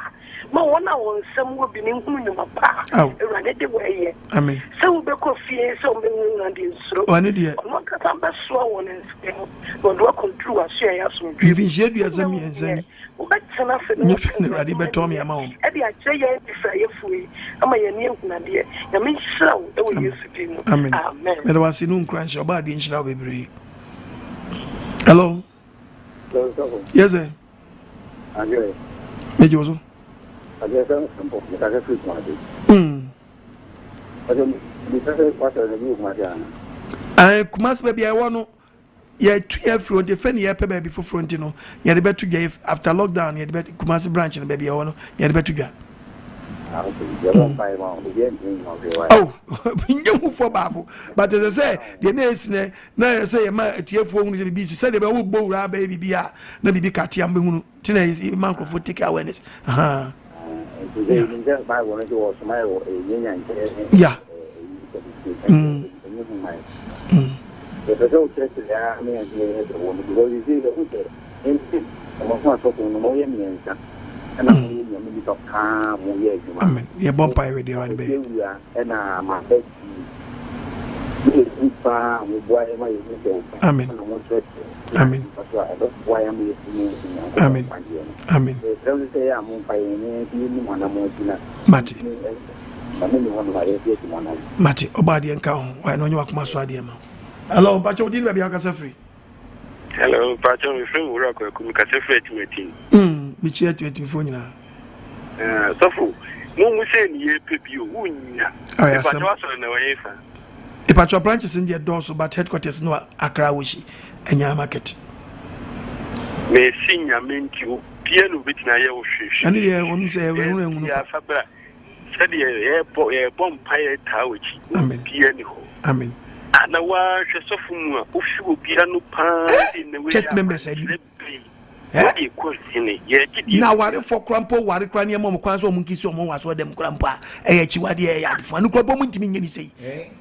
no one hour some will be in Papa. Oh, the way. Amen. So be coffee, so many Indians. One idea. Not that I'm a slow one and but what control a share some. Even she has a me and saying, but enough ready by Tommy amount. Eddie, I say, if we am I a new Nadia? I mean, so it will use it. Amen. Amen. There was in crunch your body in shall be. Hello? Yes, sir. Major. I guess I'm going to free party. I must be I want to. Yeah, 2 years from the friend year baby for Frontino. You had better to give after lockdown, you had better Kumasi branch and baby I want to. You had better to go. Oh, you for Babu. But as I say, the next now I say, my tear phone is a busy. Said about bow baby beer, no be Katiam Tina is Manco for take awareness. Yeah. If I don't check the army and the woman, because you see the winter, I'm not talking no more and I'm going to calm. Amen. You're bumpy with the right baby. And my bed. Amen. Amen. Why am I? Amen. Amen. Mati. Mati. Obadi and Cow. Why don't you walk my swadium? Hello, Pacho, did baby Akasa free? Hello, Pacho, my friend will rock a Kumikasa free to meeting. Which year to it before you now? So, no one say ye peep you, wouldn't I? The Pacho branches in their doors, but headquarters no Accra Wishi and your market. May senior mean you, piano bit na your fish. And the woman say, said the airport, bomb pirate tower, piano. Amen. And I was a sophomore who will be a new part in the way church members said. Now, what for Crampo, what a cranium, Quaso, Monkey, so more was what them Crampa, a chiwadi, a fun, Crabomint, me say.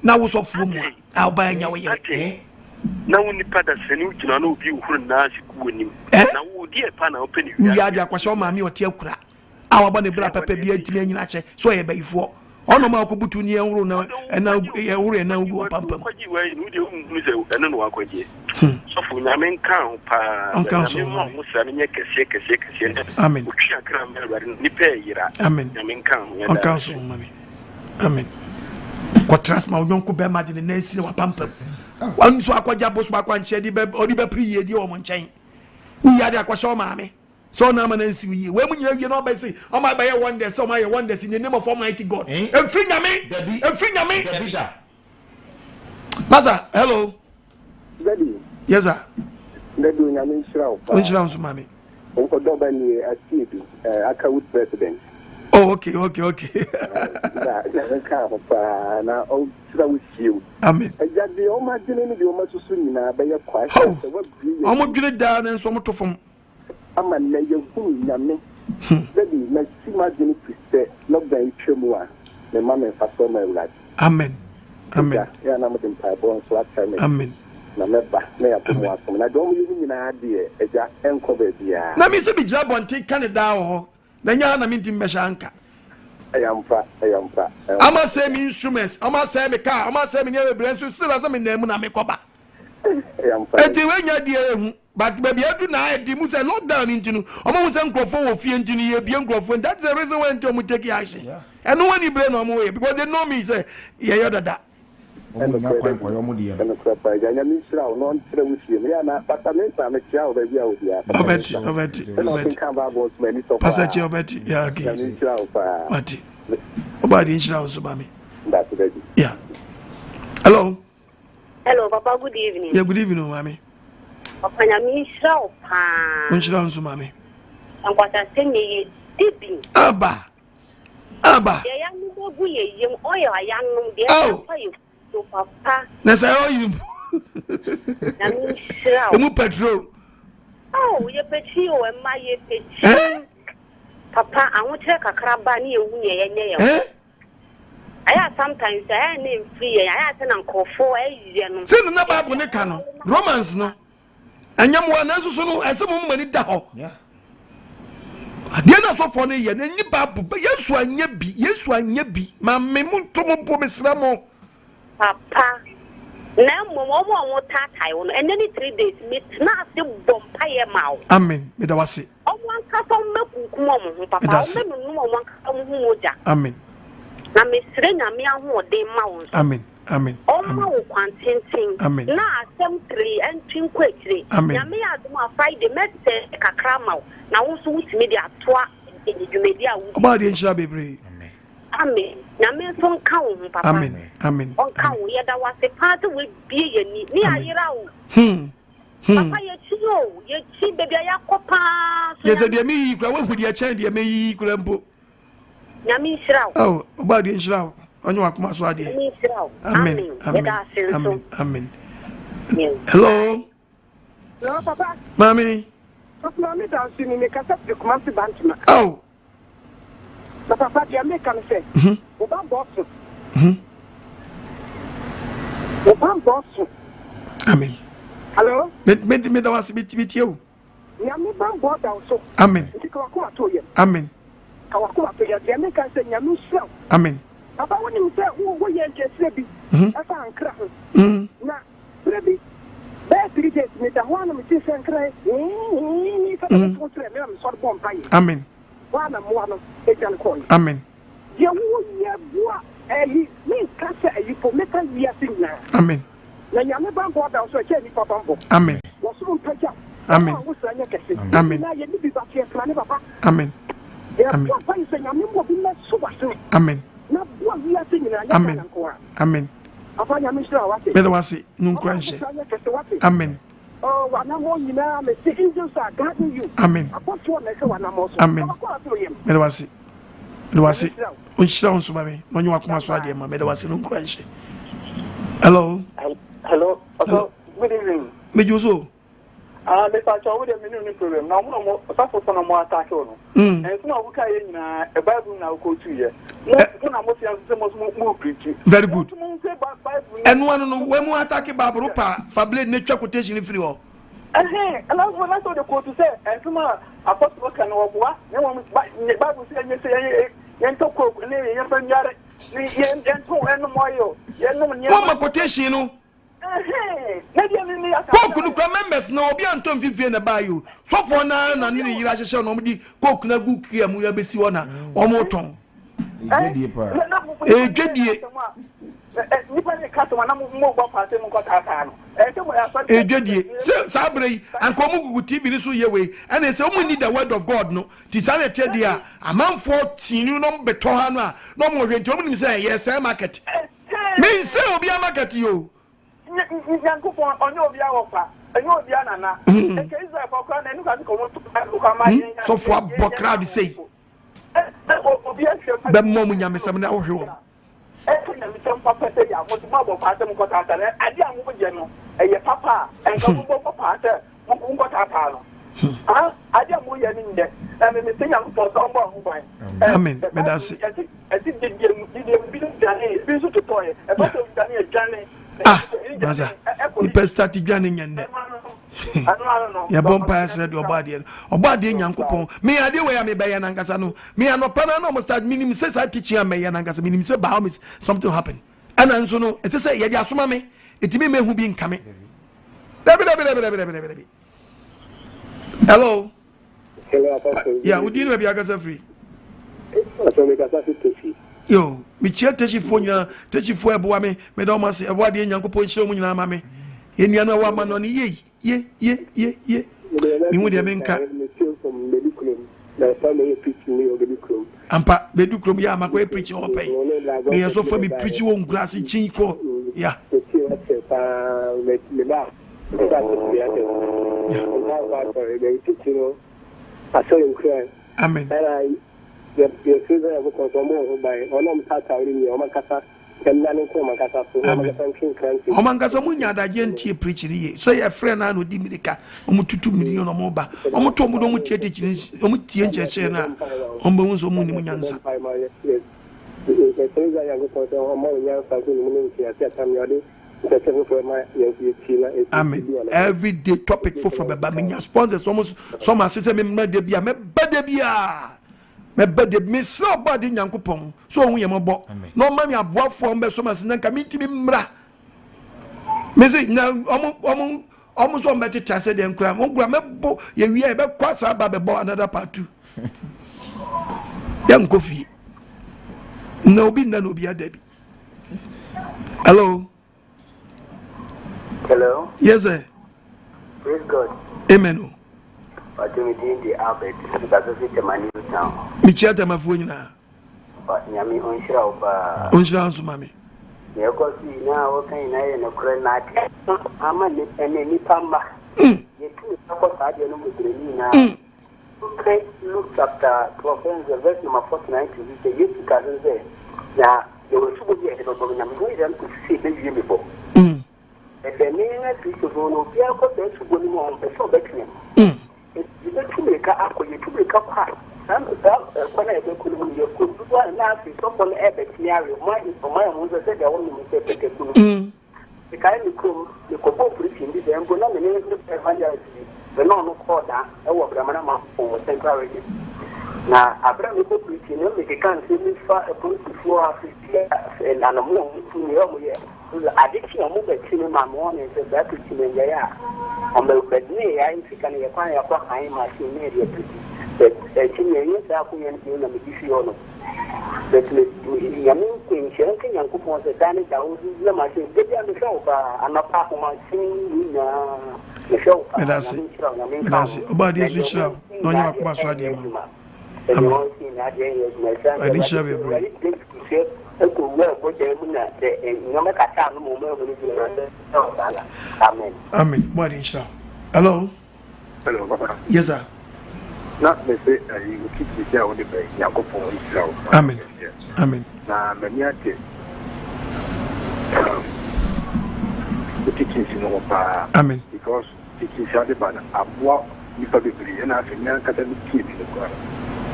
Now was of room, I'll buy your way. Now, when the pattern send you to know you who Nazi winning. Now, dear pan open you. You are the Aquasho, mammy, or Tiokra. Our bonny black pepper be a teenager, so I bay for. Ono ma ko butu ni enwuru na na enwuru na ugu pampam so fu na men kan pa na mo sa ne kese amen utwa kran ni pe yira amen na men kan on kan so mami amen ko transma onyon ko be ma de na esi wa pampam wan so akwaja boso akwa nche di be odi be priye di o mo nchen uya de akwasha o maame so na man nsi wi we munyina wi no be say o ma be wonders so my wonders in the name of Almighty God enfrinya me Maza hello Daddy yes sir Daddy nyame nshira o nshira so mami o ko do ba ni asiedu aka with president oh okay na ka pa na o sira with you amen ejade o ma dine ni de o ma susu nyina be ye kwa o mo dwene da na so mo to fom ama na yehunu nyame baby na si ma de ni piste no ban twemu a me ma me fa so ma ewurade amen amen ya na mo de mpa bon so atime amen na meba na ya pomo asom na do mo yuhu nyina de eja enko ba bia na mi se bi gira bonte Canada ho na nya na mi ndim mesha anka ayampa ama say me instruments ama say me car ama say me near brand so still as me na mu na me koba ayampa eti we nya de ehu but baby edu na edi mu say lockdown intinu omo mu say nkrofo wo fie intinu ye bie nkrofo that's the reason why nto mu take action and when you brain omo we because they know me say ye dada omo nya kwan ko yo mo de no krapa ya nya mi sira no ntre wusie me ya na apartment me tia o ba bia o bia obeti kan ba boss me ni so pa passager obeti yeah okay ya mi sira o pa mati obadi inshallah so mami that's ready yeah hello Papa, good evening. Yeah, good evening, mami. Papa, na mi sira o pa. Inshallah so mami. Nkwasiasem ye dibi. Aba. Ya ya mu bogu ye yem oyo ayanum de papa ye so papa. Na say oyo. Na mi sira. Emu petrol. Ye petrol e ma ye petrol. Papa, I want to kakra ba ni ewu ye ye. I sometimes I name free. I ask an uncle for a no. Say no Bible ne kano. Romans no. Anyam wa na so no asem mani da ho. Yeah. Ade na so for ne ye na nyi Bible. Yesu anya bi. Ma me muntu mo bo mesra mo. Papa. Na mo tatai wono. And then 3 days me na se bompa ye ma. Amen. Me da wase. O wan ka so mekunkum mo papa. O me no mo wan ka mo moja. Amen. Na mesre nyame ahode ma wo. Amen. O ma wo kwantintin. Amen. Na asem 3 entwin kwetire. Nyame adom a Friday message kakra ma wo. Na wo so wutimi de atoa edwumedi a wo. Oba de nshira bebre. Amen. Nyame so nka wo papa. Amen. On ka wo ye da wase part we bie ye ni ayira wo. Papa ye chi baby ayakopa. Yes, de me yi kura wo hu de chen de me yi kura mpo. Nyame nshira wo. Oh, oba de nshira wo. Onye wakuma so ade. Amen. Hello. No, Papa. Mami. Papa, me da sini me kasa de kuma si bantuma. Oh. Papa, dia me kan say. Oba boss. Oba boss. Amen. Hello? Me da wasi biti o. Nyame ban bo da so. Amen. Ndika wako atoye. Amen. Ka wako atoye. Dia me kan say nyame hira. Amen. Papa, when you say wo ye nkese bi. Asa ankra ho. Na rebi. Be 3 days me da wana me ti say ankra. Ni ka to tre me am so bomb pai. Amen. Wana mo wana e jan ko. Amen. Ye wo ye bua eli me ka say ayi po me ka wi asin na. Amen. Na nyame ban bo da so che ni papa mbo. Amen. Wo so mpaja. Amen. Amen. Na ye ni bi ba tie plan papa. Amen. Amen. Amen. Amen. Amen. May the wasi nunkranche. Amen. Oh, Wanamo, me see angels are guarding you. Amen. Amen. May the wasi. The wasi. Unshira so mami. No you akuma so ade ma. May the wasi nunkranche. Hello. Hello. Good evening. Me juso. Mr. Chow, with a minute program. Now, no suffer from a more attack. And so I will carry in a Bible now go to you. Very good. And one when we attack Bible, Fable nature quotation free all. And when I saw the quote to say, and to my apostle can or what, no one the Bible said, you say, Yanto Cook, and then Yard, and no quotation. Coke no members no obi anton fifie na buy you. So for na ni yira hye no mdi coke na gu kia mu ya besi wona omo ton. Edwedie. Nipa ne customer na mo gba pate mo kota aka no. Edwedie. Sa brei anko mu gugu TV ni so ye we. And say omo need the word of God no. Ti sa le tie dia amanfo tinu no beto ha no a no mo hwe nti omo nim say yes market. Me say obi market yo. Yankupon on your via offer, and your Diana. And case of a crown and you can come so for what crowd say. The moment you miss some now, you some papa say, I want to marble part of Cotata, and I didn't move general, and your papa, and Papa, Mungo Tatano. I don't know any I mean, the thing I'm for someone. Amen. Me that's it. I think the business to toy. About to Johnny. Maza. The best started Johnny and ya bompa said your body nyankopon me ade we am be yan ankasa no me anopana no must minim say sa teach am yan ankasa minim say ba me something happen and anso no it say ye dey asoma me etimi me hu bi nkame dabi. Hello yeah we didn't be agasa free yo me chia techi fo nyina techi fo eboa me don ma say eboa de nyankopon hire mu nyina ma me enua na wa ma no ni ye mi mu de menka ampa bedukrom ya makwa preach o pay me yeso for me preach wo ngrasi chinko ya amen Omangasa munya adaje ntie preach ni so ye friend na no di mirika omututu million omoba omuto omudo mutie teaching omutie ncheche na omba unso mu ni munyansa amen every day topic for baba menya sponsors almost some assist me mede bia me bede bia me bede me so body nyankopon so hu yembo no ma me aboafo mbe so mas nanka mintimi mra me say na omo so mbete tase de nkura mo nkura me bo ye wi e be kwasa ba be bo another part 2 dem ko fi na obi na no bi adabi hello yes sir praise God amen but we did the Albert because of the money town mi chiata mafuo nyina but nyami onshira oba onshira anso mami ye ko si na o kan na ye no kre na ama ni pamba ye tu ko sa de no mudreni na okay look chapter 12 verse number 49 to the yesu kan say na ye wo su bo ye no bo na mi ho yan ku si be ye me bo the name of Christopher no be a cause to go on the so between. It's the two make up for you to make up hard. Some when I could you could do one last is so on a bet near my own said the only mistake. The kind of cool, the couple preaching this and go on the name of evangelism. The non call that our Brahmana for central region. Now, Abraham go preaching, they can't see me far upon the floor and an among to me. Addiction of movement in my morning is that which in the air. On the bed, I am sick and acquire a high machine immediately. But a senior years are going to be on but Yamin Queen, Shanking and Coupons, the Danny Downs, the machine, they are the show, and not part of my singing the show. And that's it. About this, which no, you are password. I didn't share it. Amen. What is that? Hello. Hello, Papa. Yes, sir. Not me say you keep me there on the bay. Yankopon Israel. Amen. Amen. Na meniate. The teachings in our Amen. Because teachings are the banner. I walk with a degree and I think I can keep in the car.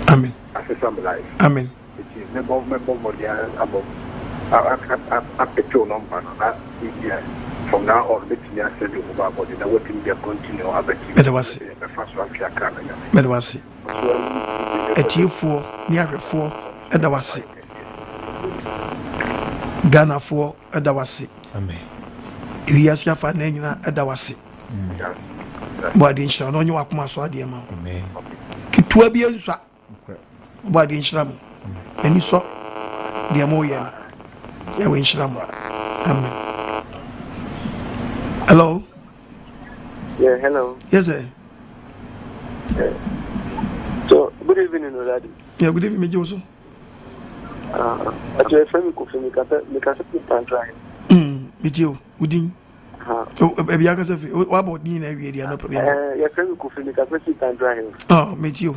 Amen. As a some life. Amen. It is member of the above. I petrol number. From now on, let me ask you about what the working they continue. I bet you. Medawasi. Medawasi. Etiefo, Niarefo, Edawasi. Ghana for Edawasi. Amen. Iriasia fa nenya Edawasi. Body insha no nyu akoma so ade ma. Amen. Kitua bi ensa. Body insha mo. Eni so de mo ye no. Ya we insha mo. Amen. Hello. Yeah, hello. Yes, sir. So, good evening, Daddy. Yeah, good evening, Joso. At your friend, me can try. With you, Udin. Oh, baby, I can say, what about me and every no problem? Your friend, me can try. Oh, meet you.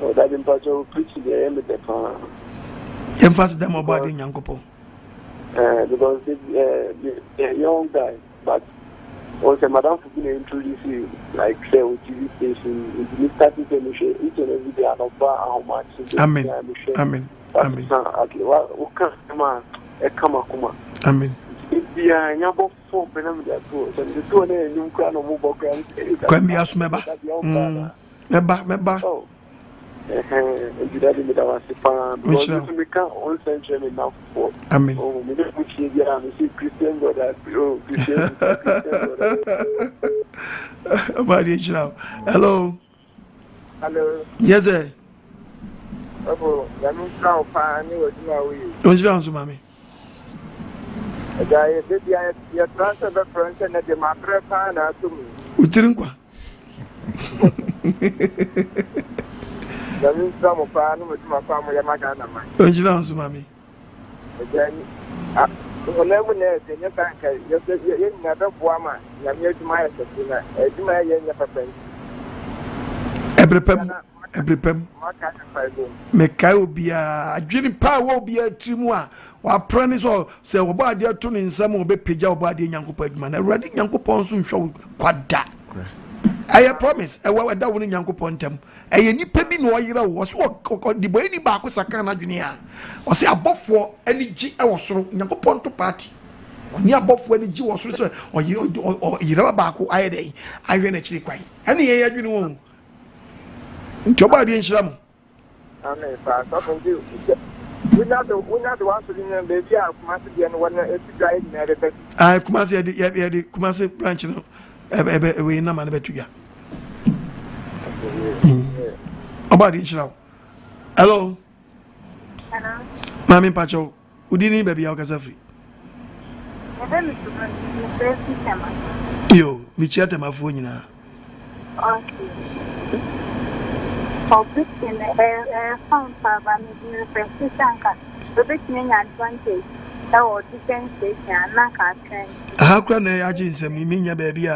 Oh, that in part of preaching the end of the car. Emphasis them about in Yankopo. Because the young guy, but Also, Madam Fubina introduced you, like, say, on TV station, you started to share each and every day, and how much. Amen. Amen. Amen. Amen. Yeah, nyabo for benam da to. So the two na nyum kra no mo bokra. Kwami asumeba. Meba. Oh. And that is our sipa. Because you make on century now for. Amen. Oh, me no puchi dia, me see Christian brother. Oh, Christian brother. Hello. Hello. Yes, sir. Oh, yamu kra pa ni odina we. Onjira nso mami. Guy, you transfer the French and the Madre Pana to me. Utirinkwa. There is some pan with my family, Magana. Onjira nso mami. Again, whenever there's a bank, you're another woman, you're near to my sister, as you may have a friend. Every pem. Mekai obia adwene pa wo obia trimu a wa prane so se wo ba de to ne nsam wo be pagya wo ba de nyankopɔ adwuma na awurade nyankopɔ nso nhwɛ kwada aye promise e wa da wo ne nyankopɔ ntam aye nipa bi no yera wo so di boy ni ba ko saka na adwene a o se abɔfo ani gi e wo soro nyankopɔ nto party oni abɔfo ani gi wo soro so o yera ba ko aye dai aye na chiri kwan ene ye adwene wo ntoba de nhyira mo. Amen. Pa so from you. We not the one to the baby a Kumasi dey no one e try na dey. Ah Kumasi dey Kumasi branch no we na ma na betuya. Oba de nhyira. Hello. Hello. Mami Pacho, udini baby a okasa free. Yo, mi chia tema fo nyina. Okay. Public in the found by me Franciscanka. The big advantage. That was defense station and not catching. How can I agent me minya baby?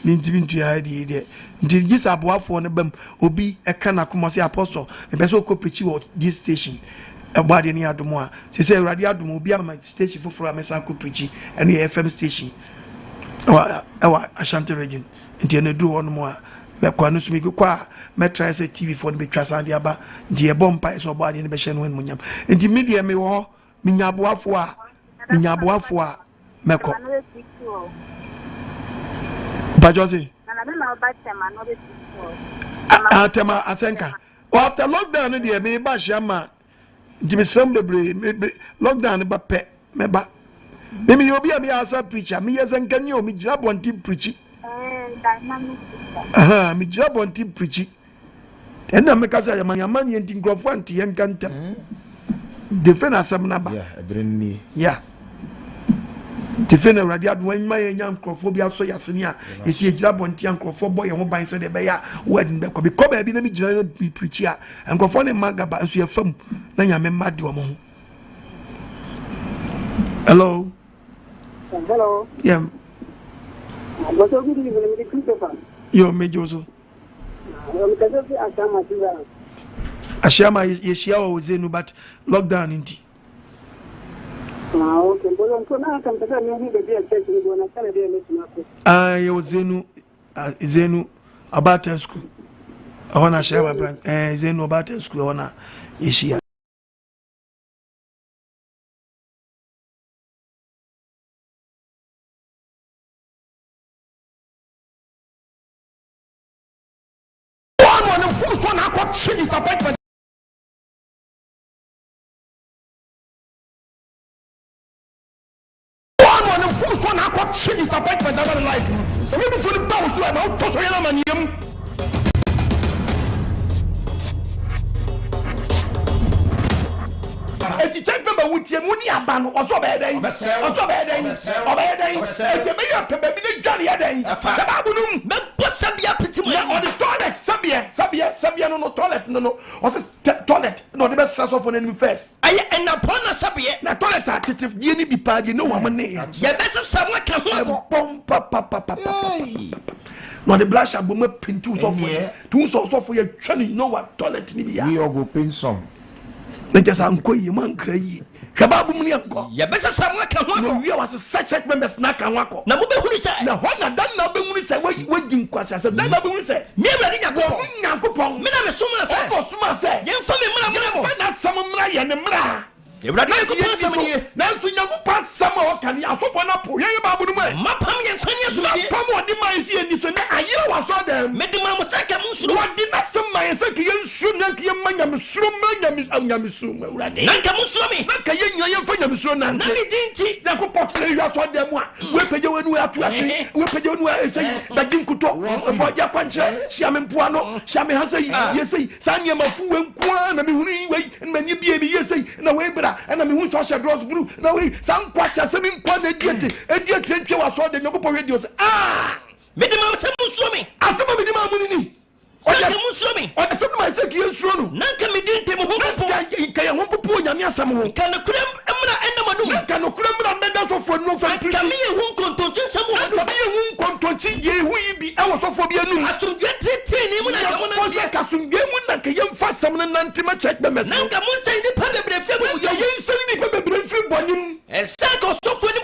Ninti to hide there. Until this aboa for them obi a can accommodacy apostle. The best will preach you this station. A body near Dumois. She said, Radiadum will be on my station for a mess uncle preaching and the FM station. Our Ashanti region. Until they do one more. Mekwanus mi kwa metra se TV for me twasa de aba de bompa so body ne be hye no munyam enti media me wo minyaboafo a meko bajozi atema asenka after lockdown de me ba hye ma enti me sem bebre lockdown ba pe me ba me obi a me asa preacher me yesenka ni o me gira bonti preachi mi job on team preaching. And na meka say man yen tin grofo anti yen kantem. Defend asem na ba. Yeah, ebrenni. Yeah. Defend radio adwan ma yen nyam grofo bi aso yasene a esi egira bonti an grofo boy ho ban se de be ya word be ko bi ko ba bi na mi gira mi preach a grofo ne magaba aso ye fam na nyame ma de omo ho. Hello. Hello. Yeah. Yo mejozo. Ashama yeshia wa zenu but lockdown inti. Okay. Yo zenu about school. I wanna share my brand. Zenu about school I wanna yeshia. Disappointment. One full one I got disappointment in life. Maybe for the boss who are out to so yam. Eti check number with you money abano oso be den. Oso be den. Eti me ya pebe bi ne dwale ya den. Da ba bunum. Me bossa bia piti mo. On the toilet sabia no toilet no. Oso toilet no the best source of on enemy first. Aye en na pona sabia. Na toilet attentive die ni bi pa die no wa mo ne. Ye best sabwa ka ho ko. Pom. No the blush aboma pintu so for. Tu so for ye twani no wa toilet ni bia. We all go pin some. Na just anko yi man kra yi Kababu muni anko. Ya besa samwa ka ho No we was such church members na ka ho akọ. Na mo be hunu se. Na ho na dan na be hunu se we di Nkwasiasem. Dan na be hunu se. Me Awurade Nyankopon. Me na me soma se. O soma se. Yen fa me mra mo. Na sam mra ye ne mra. Awurade Nyankopon sam ni. Na nso Nyankopon sam o kan asofo na po. Yen ba bu no mu. Mapam yen kwanya so bi. Mapam o di man si eni so na ayira wa so dem. Me di ma mo saka mo suro. Wo di na sam man se ke yen su na ke yen manyam suro manyam su Awurade. Na nka mo suro me. Na ka yen nyan yen fa nyam suro na Na me di nti. Nyankopon ke yu so dem a. We peje wenu atu atu. We peje wenu esei da jinkuto. Bo ja kwanche. Shia me mpoano. Shia me hasei. Yesei. Sa nyamafu we nko na me hunu we. Mani bie me yesei. Na we bra. Na me hunu so hye dross blue. Na we sa Nkwasiasem mpo na ediete ntwe wa so de Nyankopon radio se me de ma se musuro me. Asema me de ma munini. Oya musuro me. O de se ma se ki ensuro no. Na nka me di ntem ho popo. Nka ye ho popo nyame asem ho. Nka no kura emra enama no. Nka no kura emra meda so fo no fa pri. Nka me ye hu nkontonchi nsem ho. Nka me ye hu nkontonchi ye hu yi bi e wo so fo bi anu. Asumdwe tete ni mu na ka mo na tie. Ka asumdwe mu na ka ye mfa asem no nantima church be mes. Nka mo nsen ni pa bebre fie mu ye nsen ni pa bebre fie bonim. Esanko so fo ni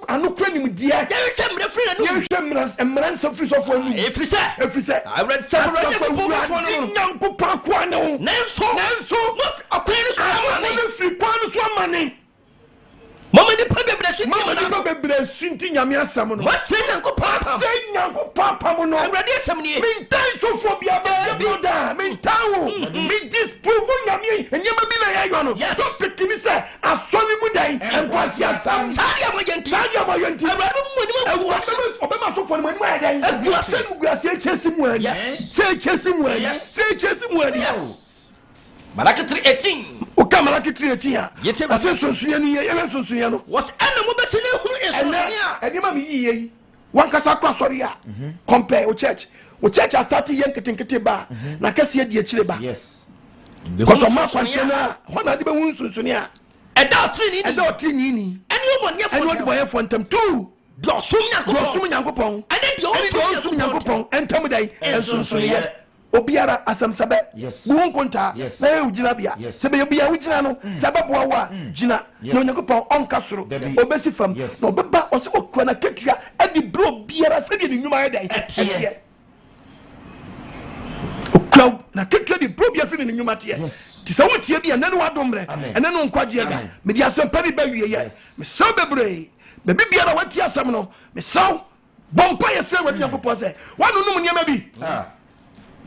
anu kura ni mu dia. Ya hwe mre firi na no. Ya hwe mre nsa firi so fo anu. Efrise. I read several Nyankopon kwa no. Nenso akwan ni so amane. Na firi kwa no so amane. Mama ni pa bebre sunti mama ni bebre sunti nyame asam no. Ma se Nyankopon pam no. Awurade asam ni. Mentan so fo bia da. Mentan wo. Me disprove nyame enyema bi na ya yo no. So pikini se asoni mu dan Nkwasiasem. Sadia mo yenti. Awurade mo ni mo guase. Obema so fo ni mo ni mo ya dan. Guase nu guase echesi mu ani. Se echesi mu ani. Malaki 3:18. Oka Malaki 3:18 a. Ase sonsunya ni ye sonsunya no. Was ana mo bese ne huru esonsunya. Edima mi yiye. Wan kasa kwa sori a. Compare o church. O church has started yen kete ba. Na kase di akire ba. Yes. Because of my function na. Hona de be hun sonsunya. Eda otri ni. Ani o mo nyefo. Ani o de boye for ntem 2. Blossom Nyankopon. Ani de o Nyankopon entam dai ensonsunya. Obiara asamsabe bu konta na e ugina bia se be bia ugina no sababu wa gina na Nyankopon onka soro obesi fam na obeba o se okura na ketua e di bro biara se de nnwuma ya dai etie okura na ketua di bro biara se de nnwuma tie ti se wotie bia nanu wadomre ene no nkwaje ga me di asampa bi ba wie ye me so bebre be biara watie asam no me saw bompa ye se wa Nyankopon se wanu no nyama bi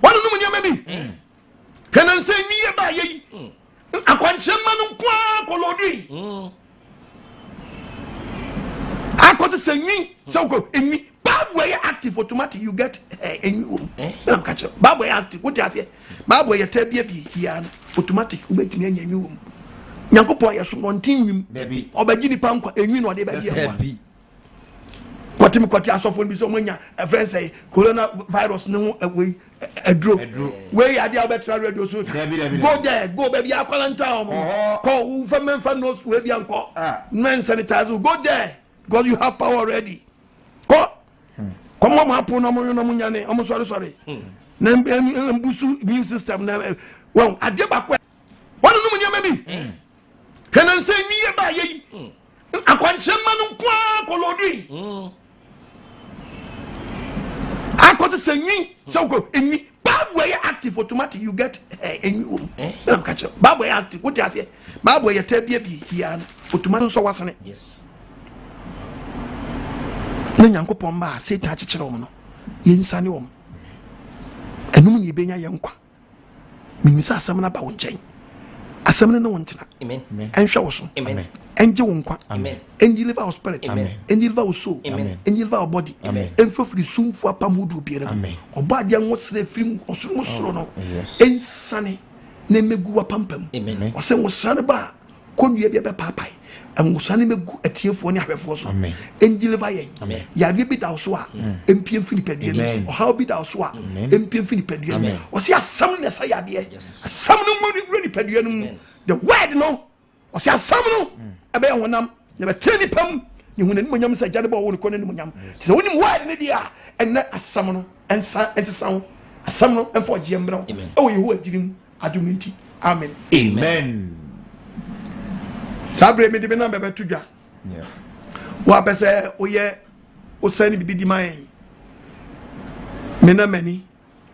wanu no nyama bi kanan se niye ba ye akwanche manu kwa kolodui akoze se nwi se ko enwi bad way active automatic you get enwi am catch bad way active what you say bad way tabia bi ya automatic ubetimi anya enwi Nyankopon ye so nontin nwim obagini pa nkwa enwi no de ba bi kwati asofo bi so manya friend say corona virus no we edro we ya dia betra radio so go baby akwalanta omo ko ufemfa no we bia nko men sanitize go there because you have power already ko come on hapo no nyane omo sorry na mbusu immune system na won ade bakwa wonu no nyama bi kanan se niye ba yi akwanche manu kwa kolodui akoze se nwi so ko enwi bad way active automatic you get enwi am catch bad way active what you say bad way tabia bi ya automatic so wasene yes na Nyankopon ba Satan akikere wo no ye nsane wo enum ni benya ye nkwa minisa asam na ba wo nchen asam na wo ntena amen enhwe wo so amen enje wo nkwa amen and deliver our spirit amen and deliver our soul amen and deliver our body amen and free sumfu apamudu biere amen oba de anwo sere firi osoro no ensane na megu apampam amen wase wo sane ba konua bia be papai amusane megu atiefo ne ahwefo so and deliver yen yare bi da so a empiem fini pedue o how bi da so a empiem fini pedue o se asam ne sa yade asam no mu ni pedue no the word no o se asam no ebe honam ne be treni pam ni hunani mo nyam sa jade ba wo ko ne mo nyam se woni mo word ne dia en asam no ensa ensesan asam no enfo giembra e wo yehu agirim aduminti amen amen Sabre me de be na be tudwa. Yeah. Wa be say oye o send bibi di man. Me na mani.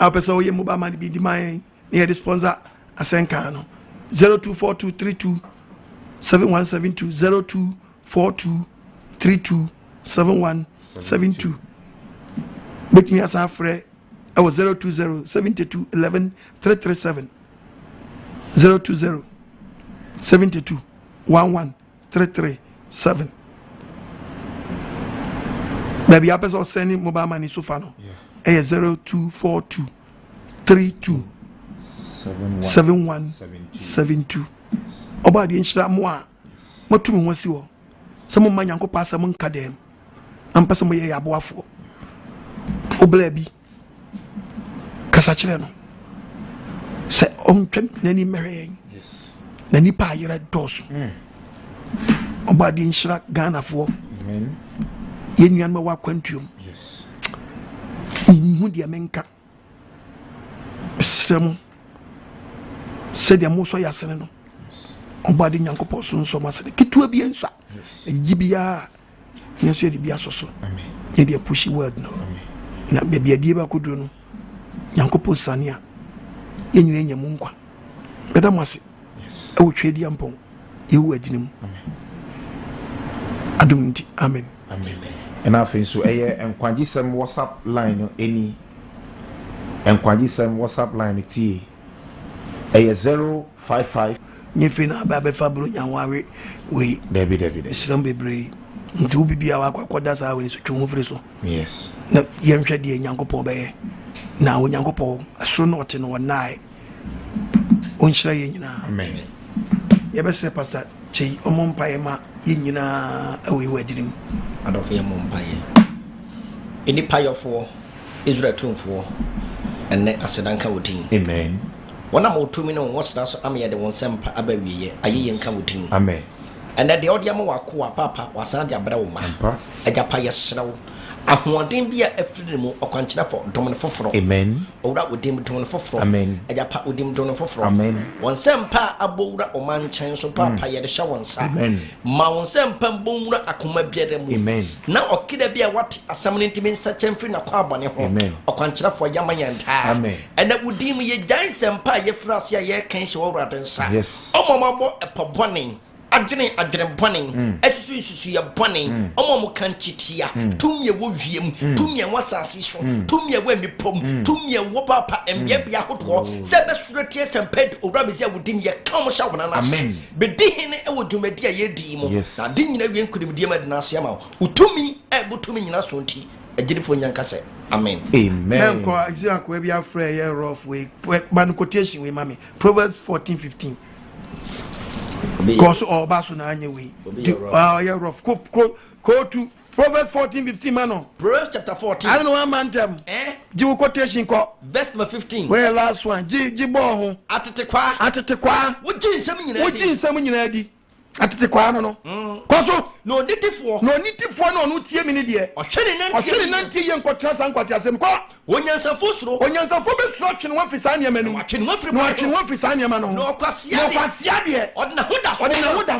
A be say oye mobile man bibi di man. Ne the sponsor asenka no. 024232 7172 024232 7172. Bet me as a friend. I was 020 72 11 337 020 72 11 337. Baby, I person sending mobile money so far no. Yeah. 0242 32 7172. Oba di nshira mo a matumi wasi wo. Se mo manyanko pa se mo nka dem. Ampa se mo ye yaboafo. Obla bi kasa kire no. Se ontwem nani mere. Yes. Nani pa yere dos. Oba di nshira Ghana fo. Amen. Yenuan ma wa kwantuom. Yes. Hu dia menka. Semu. Se dia mo so yasene no. Oba di nyankopɔ so nso masene kitua bi ensa. Gibia yeso ye bia so so. Amen. Ye dia pushi word no. Amen. Na bia die ba koduro no. Nyankopɔ sania. Ye nyine nyamu nkwa. Beda mase. Yes. E wo twedi ampon. Ye wo aginim. Amen. Adum nti. Amen. Amen. And I think so. Enkwagisem WhatsApp line any. Enkwagisem WhatsApp line T. 055. Nyefina babe fabro nyanware we Debbie. Some bebre. Ntu bibia wa kwakoda sa we so twon firi so. Yes. Na yenhwe de nyankopon be. Na onyankopon asoro no ote no nai. Onhyira ye nyina. Amen. Ye be se pastor chei omompaye ma ye nyina awe wadirim. Adofo ye mompaye. Eni payofo Israel tumfo enne asedanka wodin. Amen. Wana motumi no wosna so amye de wonsempa abawiye aye nka wodin. Amen. Enne de odiamo wako papa wasan de abra wo ma. Ampa. Agapa yesrew. Ahoden bia afiri mu okwankyera fo domne foforo. Amen. Owura odim domne foforo. Amen. Agapa odim domne foforo. Amen. Wonsempa abowura omanchen so papa ye de hye wonsa. Amen. Ma wonsempa mbowura akoma biere mu. Amen. Na okida bia wat asam ntimi nsa chemfiri na kwa abone ho. Amen. Okwankyera fo yamanyanta. Amen. Ena wodim ye gyan sempa ye frase ye kan hye owura den sa. Yes. Omomamo epobone adwene bɔne asusu ya bɔne ɔmo kanchitia tumye wo wiem tumye wasase so tumye wo mipom tumye wo papa embia bia hoto se be suretie semped owura mezi awudim ye kam sha wona na amen bedi hene e wo dwumadi a ye di mo na di nyina wie nkudimdi ma de na so ma utumi e botumi nyina so nti agirifo nyanka se amen amen ko example we be afraid ye rough way man quotation we mami Proverbs 14:15 Because all basu na anye we. Yeah, rough. Go to Proverbs 14:15 mano. Proverbs chapter 14. I don't know one man them. Jiwu quotation ko. Verse number 15. Where last one? Jibo ho. Atetekwa. Wuji nsam nyina di. Atetekwa no. Koso no nitifo no no tie mi ne de. Ohwere nanti ye nkotra Nkwasiasem ko. Onyansafo suro. Onyansafo be suro twene wan fisa ne manu. Twene wan fisa ne manu. No kwasia de. Odna hoda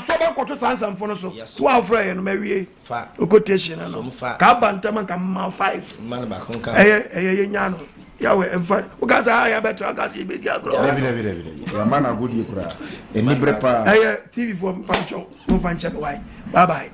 so ba koto sansamfo no so. Wo afra ye no mawie. Fa. Quotation no. Ka bantama ka ma 5. Man ba konka. Ye nya no. Yawe emfa ugaza ya better ugaza ibe dia gro David ya mana gudi kura eni brepa TV for pancho no fancha why bye